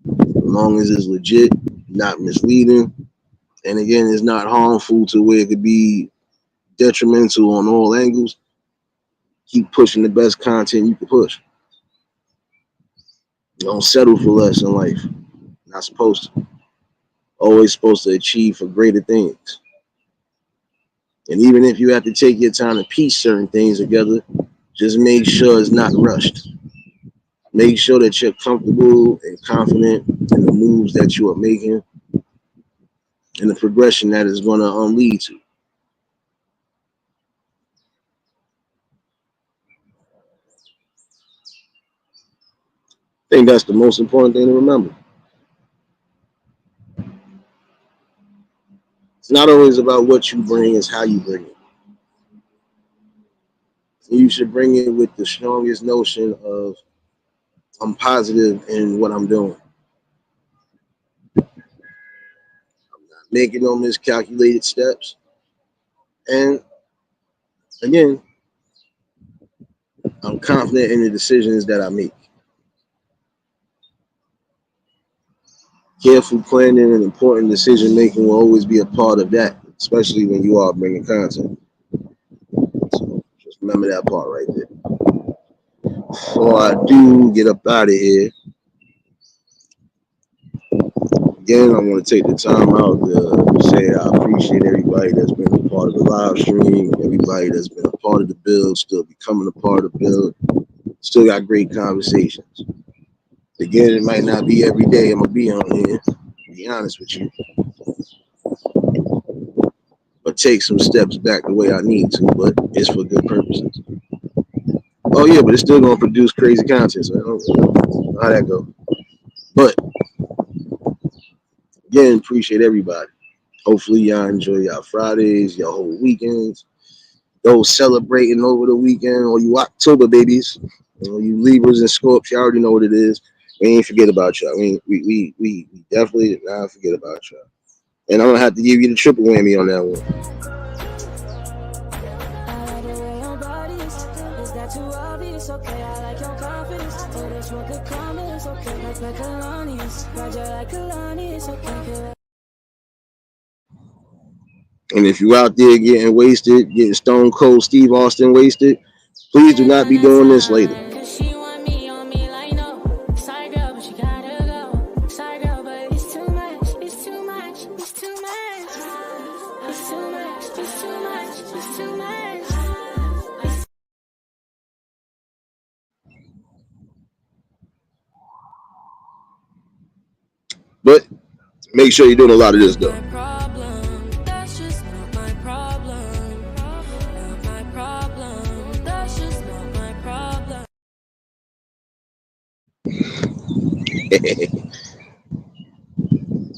as long as it's legit, not misleading, and again, it's not harmful to where it could be detrimental on all angles. Keep pushing the best content you can push. Don't settle for less in life. Not supposed to. Always supposed to achieve for greater things. And even if you have to take your time to piece certain things together, just make sure it's not rushed. Make sure that you're comfortable and confident in the moves that you are making and the progression that is going to lead to. I think that's the most important thing to remember. It's not always about what you bring, it's how you bring it. You should bring it with the strongest notion of I'm positive in what I'm doing. Making no miscalculated steps. And again, I'm confident in the decisions that I make. Careful planning and important decision making will always be a part of that, especially when you are bringing content. So just remember that part right there. Before I do get up out of here, again, I want to take the time out to say I appreciate everybody that's been a part of the live stream, everybody that's been a part of the build, still becoming a part of the build. Still got great conversations. Again, it might not be every day I'm gonna be on here, to be honest with you, but take some steps back the way I need to, but it's for good purposes. Oh yeah, but it's still gonna produce crazy content, so I don't know how that go. But again, appreciate everybody. Hopefully y'all enjoy y'all Fridays, your whole weekends. Those celebrating over the weekend, or you October babies, you Libras and Scorps, you already know what it is. We ain't forget about y'all. We definitely did not forget about y'all. And I'm gonna have to give you the triple whammy on that one. And if you out there getting wasted, getting stone cold Steve Austin wasted, please do not be doing this later. But make sure you're doing a lot of this though.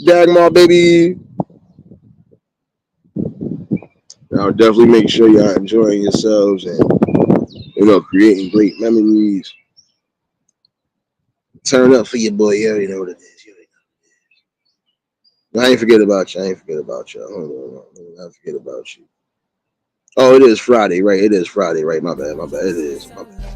Dagmar baby. Now definitely make sure y'all enjoying yourselves and creating great memories. Turn up for your boy. You already know what it is. I ain't forget about you. Hold on. I forget about you. Oh, it is Friday, right? It is Friday, right? My bad. It is. My bad.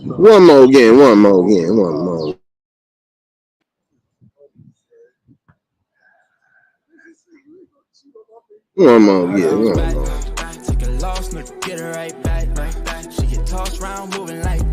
One more again. One more. Take a loss, get her right back. She get tossed around, moving like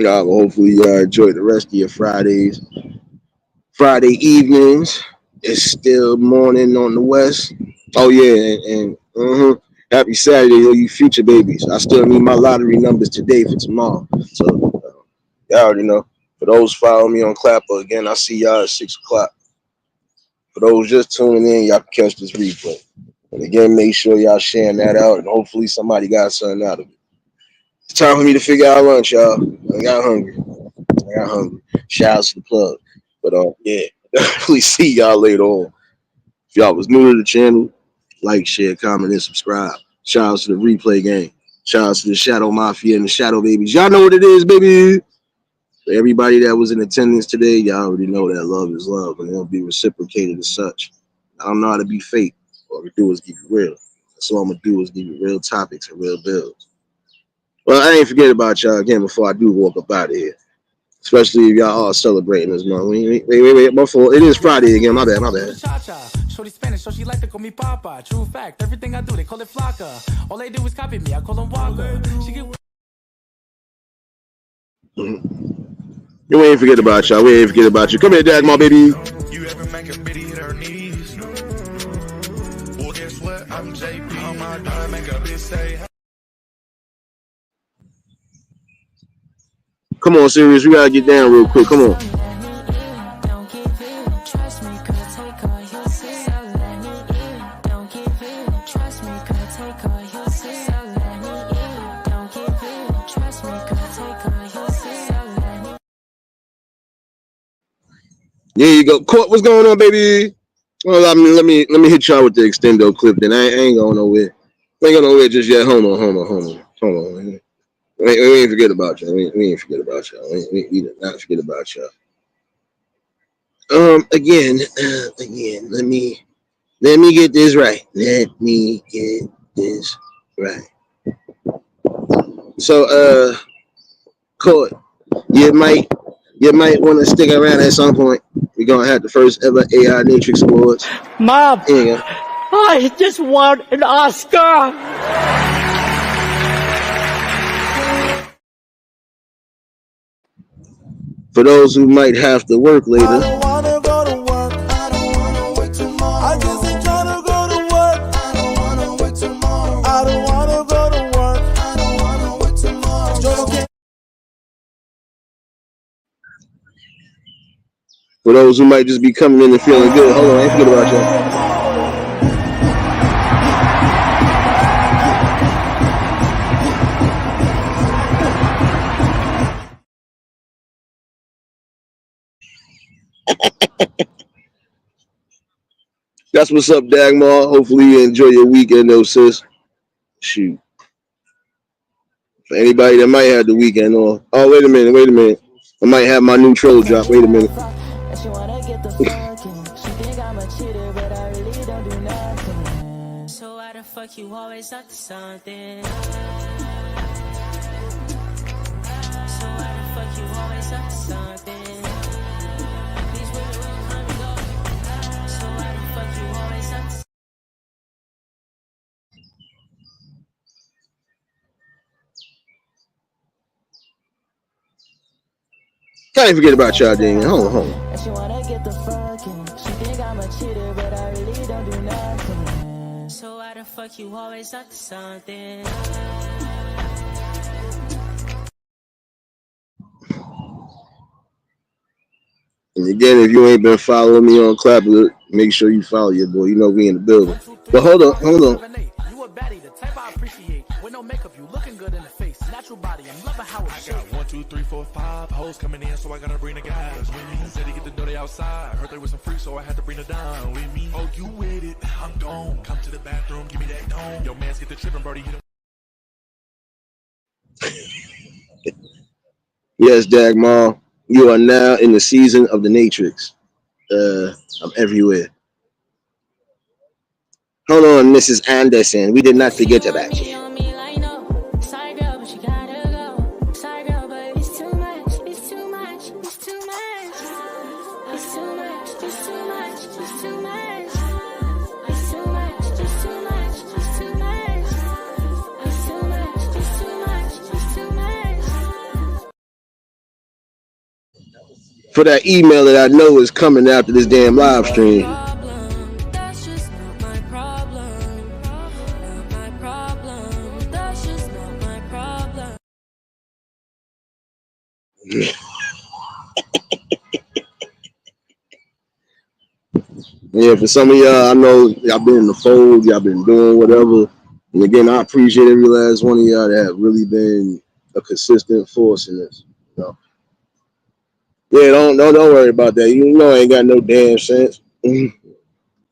Hopefully y'all enjoy the rest of your Fridays. Friday evenings. It's still morning on the west. Oh yeah, and happy Saturday, all you future babies. I still need my lottery numbers today for tomorrow. So y'all already know. For those following me on Clapper, again, I see y'all at 6 o'clock. For those just tuning in, y'all can catch this replay. And again, make sure y'all sharing that out, and hopefully somebody got something out of it. It's time for me to figure out lunch, y'all. I got hungry. Shout out to the plug. But yeah, definitely see y'all later on. If y'all was new to the channel, like, share, comment, and subscribe. Shout out to the replay game. Shout out to the Shadow Mafia and the Shadow Babies. Y'all know what it is, baby. For everybody that was in attendance today, y'all already know that love is love, and it'll be reciprocated as such. I don't know how to be fake. All we do is keep it real. That's all I'm gonna do is give you real topics and real bills. Well, I ain't forget about y'all again before I do walk up out of here. Especially if y'all are celebrating this month. Wait, my fault. It is Friday again. My bad. Shorty Spanish, so she like to call me Papa. True fact, everything I do, they call it Flocka. All they do is copy me, I call them Walker. She get... We ain't forget about y'all. We ain't forget about you. Come here, Dad, my baby. You ever make a bitty hit her knees? Well, guess what? I'm JP. On my dime, make a bitch say. Come on, Sirius. We gotta get down real quick. Come on. There you go. Court, what's going on, baby? Well, I mean, let me hit y'all with the extendo clip. Then I ain't going nowhere. I ain't going nowhere just yet. Hold on. We ain't forget about y'all. We ain't forget about y'all. We did not forget about y'all. Again, let me get this right. Let me get this right. So, Court, you might want to stick around at some point. We're gonna have the first ever AI Matrix Awards. Mom, I just won an Oscar. For those who might have to work later. I don't wanna go to work. I don't wanna work tomorrow. I just ain't tryna go to work. I don't wanna work tomorrow. I don't wanna go to work. I don't wanna work tomorrow. For those who might just be coming in and feeling good, hold on, I ain't forget about y'all. That's what's up, Dagmar. Hopefully you enjoy your weekend, though, sis. Shoot. For anybody that might have the weekend off. Oh, wait a minute. I might have my new troll drop. Wait a minute. So why the fuck you always up to something? So why the fuck you always up to something? These women will come and go. So why the fuck you always up to Can't forget about y'all, dang. Hold on. And she wanna get the fucking. She think I'm a cheater, but I really don't do nothing. So why the fuck you always up to something? And again, if you ain't been following me on Clapper, make sure you follow your boy. You know we in the building. But hold on. You a baddie, the type I appreciate. With no makeup, you looking good in the face. Natural body, I'm loving how it's shaped. I got 1, 2, 3, 4, 5 hoes coming in, so I gotta bring the guys with me. Said they get to know they outside. Heard they was some freaks, so I had to bring the down with me. Oh, you with it? I'm gone. Come to the bathroom, give me that dome. Yo, man's get the tripping, Brody. Hit him. Yes, Dagmar, you are now in the season of the Matrix. I'm everywhere. Hold on, Mrs. Anderson. We did not forget about you. for that email that I know is coming after this damn live stream. That's just not my problem. Not my problem. That's just not my problem. Yeah, for some of y'all, I know y'all been in the fold, y'all been doing whatever. And again, I appreciate every last one of y'all that have really been a consistent force in this. You know? Yeah, don't worry about that. You know, I ain't got no damn sense. You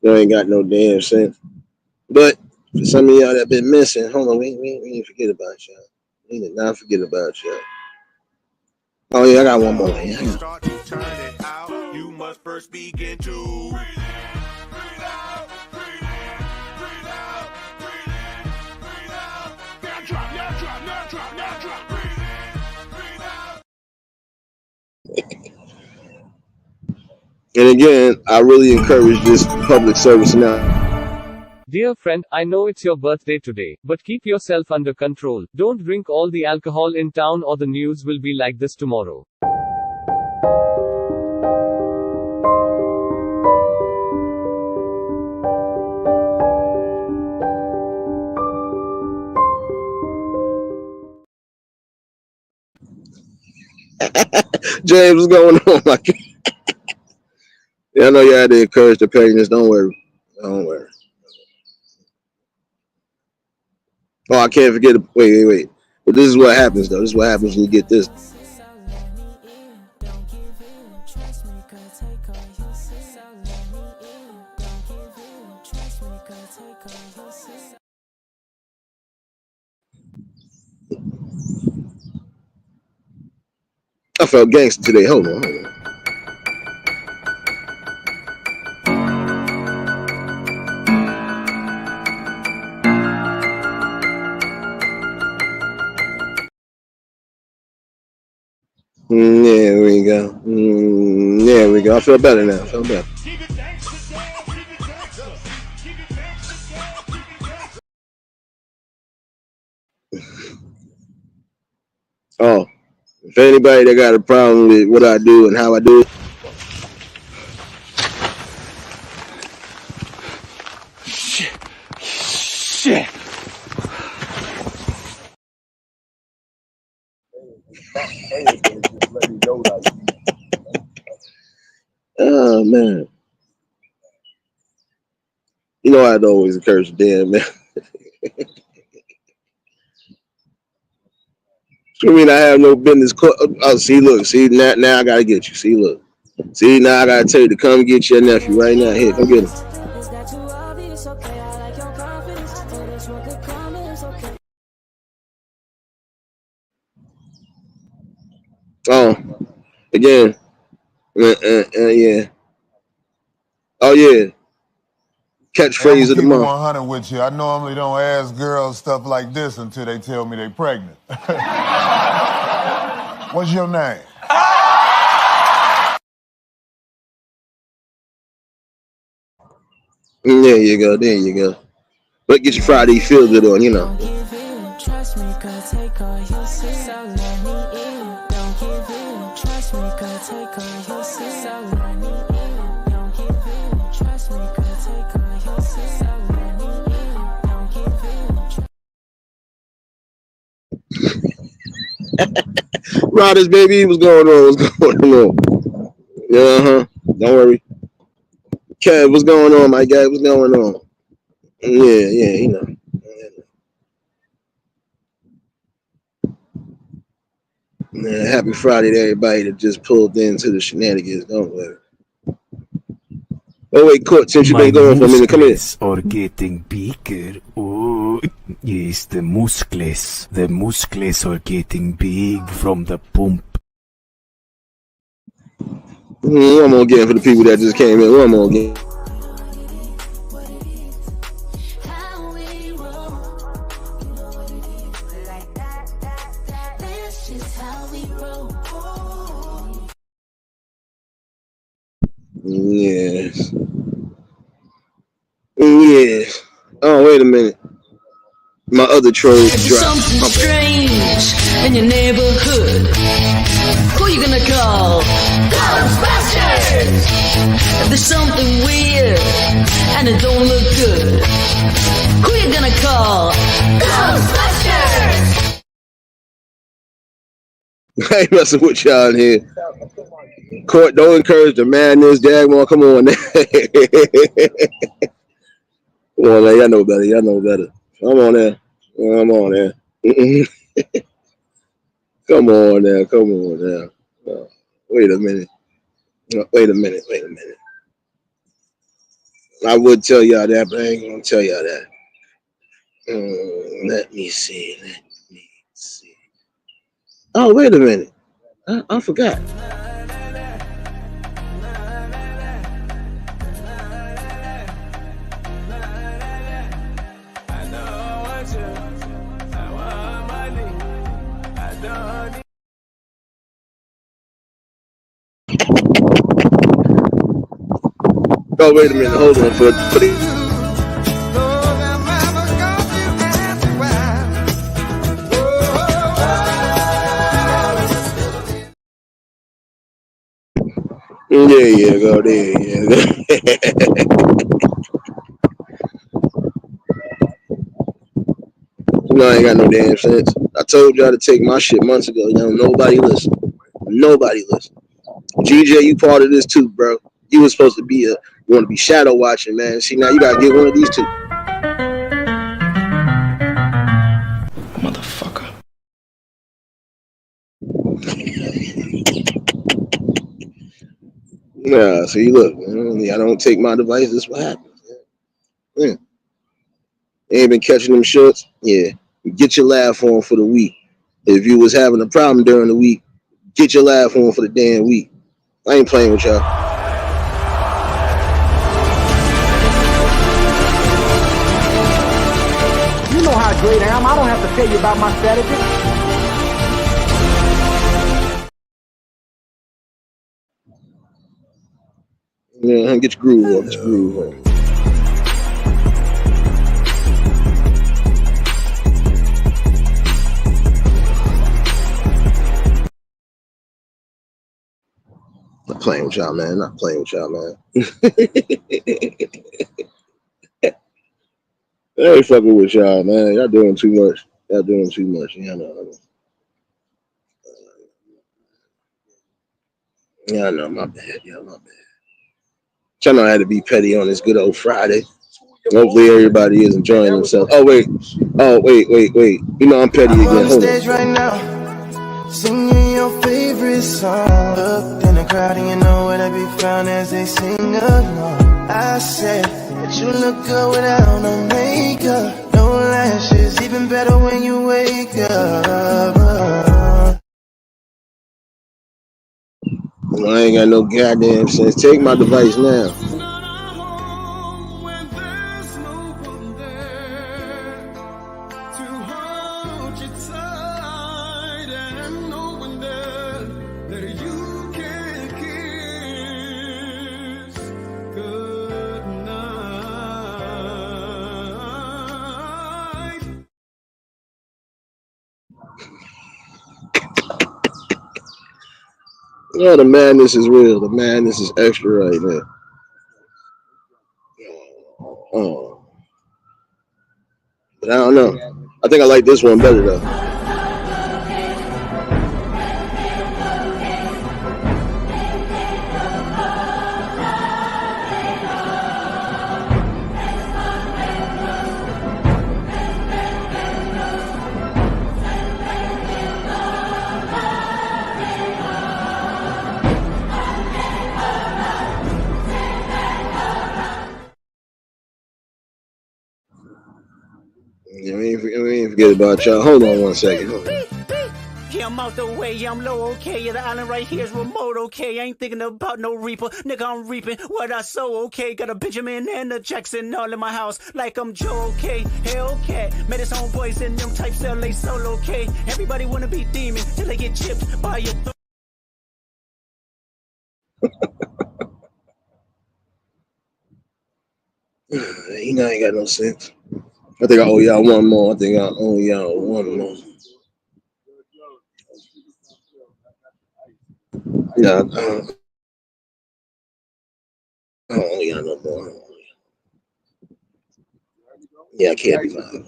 ain't got no damn sense. But for some of y'all that been missing, hold on, we ain't forget about y'all. We did not forget about y'all. Oh yeah, I got one more. Yeah. Start to turn it out. You must first begin to breathe out, breathe in, breathe out, breathe in, breathe out. Now drop, now drop, now drop, now drop. Breathe in, breathe out. And again, I really encourage this public service now. Dear friend, I know it's your birthday today, but keep yourself under control. Don't drink all the alcohol in town or the news will be like this tomorrow. James, what's going on, my kid? Yeah, I know you had to encourage the parents. Don't worry. Don't worry. Oh, I can't forget. Wait. But this is what happens, though. This is what happens when you get this. I felt gangster today. Hold on. There we go. There we go. I feel better now. I feel better. Oh, if anybody that got a problem with what I do and how I do it, Shit. oh man, you know I'd always encourage the damn man. I mean, I have no business. Oh, see, look, see now I gotta get you. See, look, see now I gotta tell you to come get your nephew right now. Here, come get him. Is that too obvious? Okay, I like your confidence. Oh, that's what good comments. Okay. Oh, again, yeah. Oh yeah, catchphrase of the Keep it month. 100 with you. I normally don't ask girls stuff like this until they tell me they're pregnant. What's your name? There you go. There you go. But get your Friday feel good on, you know. Trust me, cause take all you see. So let me in. Don't give in. Trust me, cause take all you see. So let me in. Don't give in. Trust me, cause take all you see. So let me in. Don't give in. Riders, baby, what's going on? What's going on? Yeah, don't worry. Kev, what's going on, my guy? What's going on? Yeah, you know. Man, happy Friday to everybody that just pulled into the shenanigans. Don't worry. Oh wait, Court, since you've been going for a minute, come here. Are getting bigger. Oh, yes, the muscles. The muscles are getting big from the pump. One more again for the people that just came in. One more again. Yes. Yes. Oh, wait a minute. My other troll dropped. Something strange in your neighborhood. Who you gonna call? If there's something weird and it don't look good, who you gonna call? Ghostbusters! I ain't messing with y'all in here. Court, don't encourage the madness. Dagmar, come on. Come on, man. Y'all know better. Y'all know better. Come on there. Come on there. Come on there. Come on there. Wait a minute. Wait a minute. Wait a minute. I would tell y'all that, but I ain't gonna tell y'all that. Let me see. Let me see. Oh, wait a minute. I forgot. Oh, wait a minute. Hold on. For yeah, go there. Yeah. You know, I ain't got no damn sense. I told y'all to take my shit months ago. Nobody listen. Nobody listen. GJ, you part of this too, bro. You was supposed to be you want to be shadow watching, man. See, now you gotta get one of these two. Motherfucker. Nah, see, look, man, I don't take my device. This is what happens. Yeah. Ain't been catching them shorts. Yeah, get your laugh on for the week. If you was having a problem during the week, get your laugh on for the damn week. I ain't playing with y'all. You know how great I am. I don't have to tell you about my strategy. Yeah, get your groove on. Get your groove on. Not playing with y'all, man. Not playing with y'all, man. I ain't fucking with y'all, man. Y'all doing too much. Y'all doing too much. Yeah, know. Yeah, I know. My bad. Yeah, my bad. Y'all know I had to be petty on this good old Friday. Hopefully everybody is enjoying themselves. Oh wait. You know I'm petty again. Hold on. Stage right now, singing your favorite song. Looked in the crowd and you know where to be found as they sing along. I said that you look good without no makeup, no lashes, even better when you wake up. I ain't got no goddamn sense. Take my device now. Yeah, the madness is real. The madness is extra right now. Oh. But I don't know. I think I like this one better though. Yeah, we ain't forget about y'all. Hold on one second. Yeah, I'm out the way, yeah, I'm low, okay. Yeah, the island right here is remote, okay. I ain't thinking about no reaper, nigga, I'm reaping what I sow, okay. Got a Benjamin and a Jackson all in my house, like I'm Joe, okay. Hellcat, met his homeboys and them types LA solo, okay. Everybody wanna be demon till they get chipped by your You know I ain't got no sense. I think I owe y'all one more. I think I owe y'all one more. Yeah. Yeah, I can't be violent.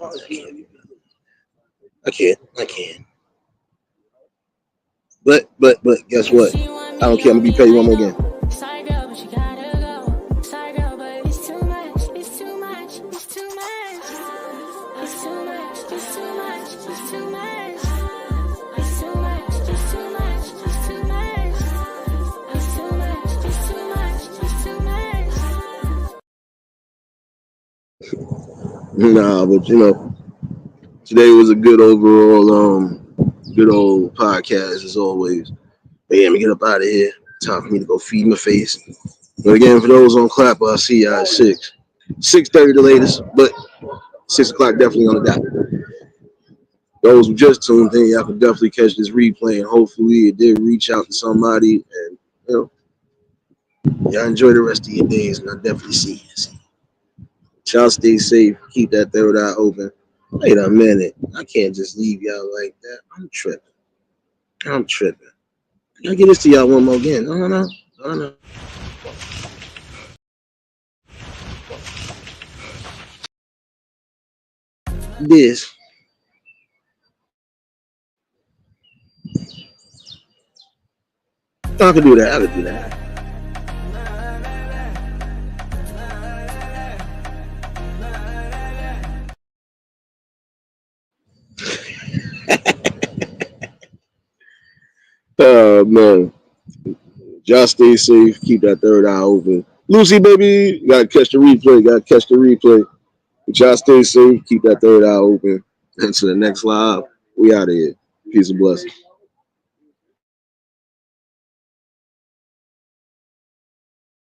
I can't. But guess what? I don't care. I'm gonna be petty one more again. Sorry, girl, but you gotta go. Sorry, girl, but it's too much. It's too much. It's too much. It's too much. It's too much. It's too much. It's too much. It's too much. It's too much. It's too much. It's too much. It's too much. Nah, but today was a good overall, good old podcast as always. But yeah, let me get up out of here. Time for me to go feed my face. But again, for those on Clap, I'll see y'all at 6. 6:30 the latest, but 6 o'clock definitely on the dot. Those who just tuned in, y'all can definitely catch this replay, and hopefully it did reach out to somebody. And y'all enjoy the rest of your days, and I'll definitely see you. Y'all stay safe. Keep that third eye open. Wait a minute. I can't just leave y'all like that. I'm tripping. I'll get this to y'all one more again. No. This. I can do that. Oh man. Y'all stay safe. Keep that third eye open. Lucy, baby, you gotta catch the replay. But y'all stay safe. Keep that third eye open. Until the next live, we out of here. Peace and blessings.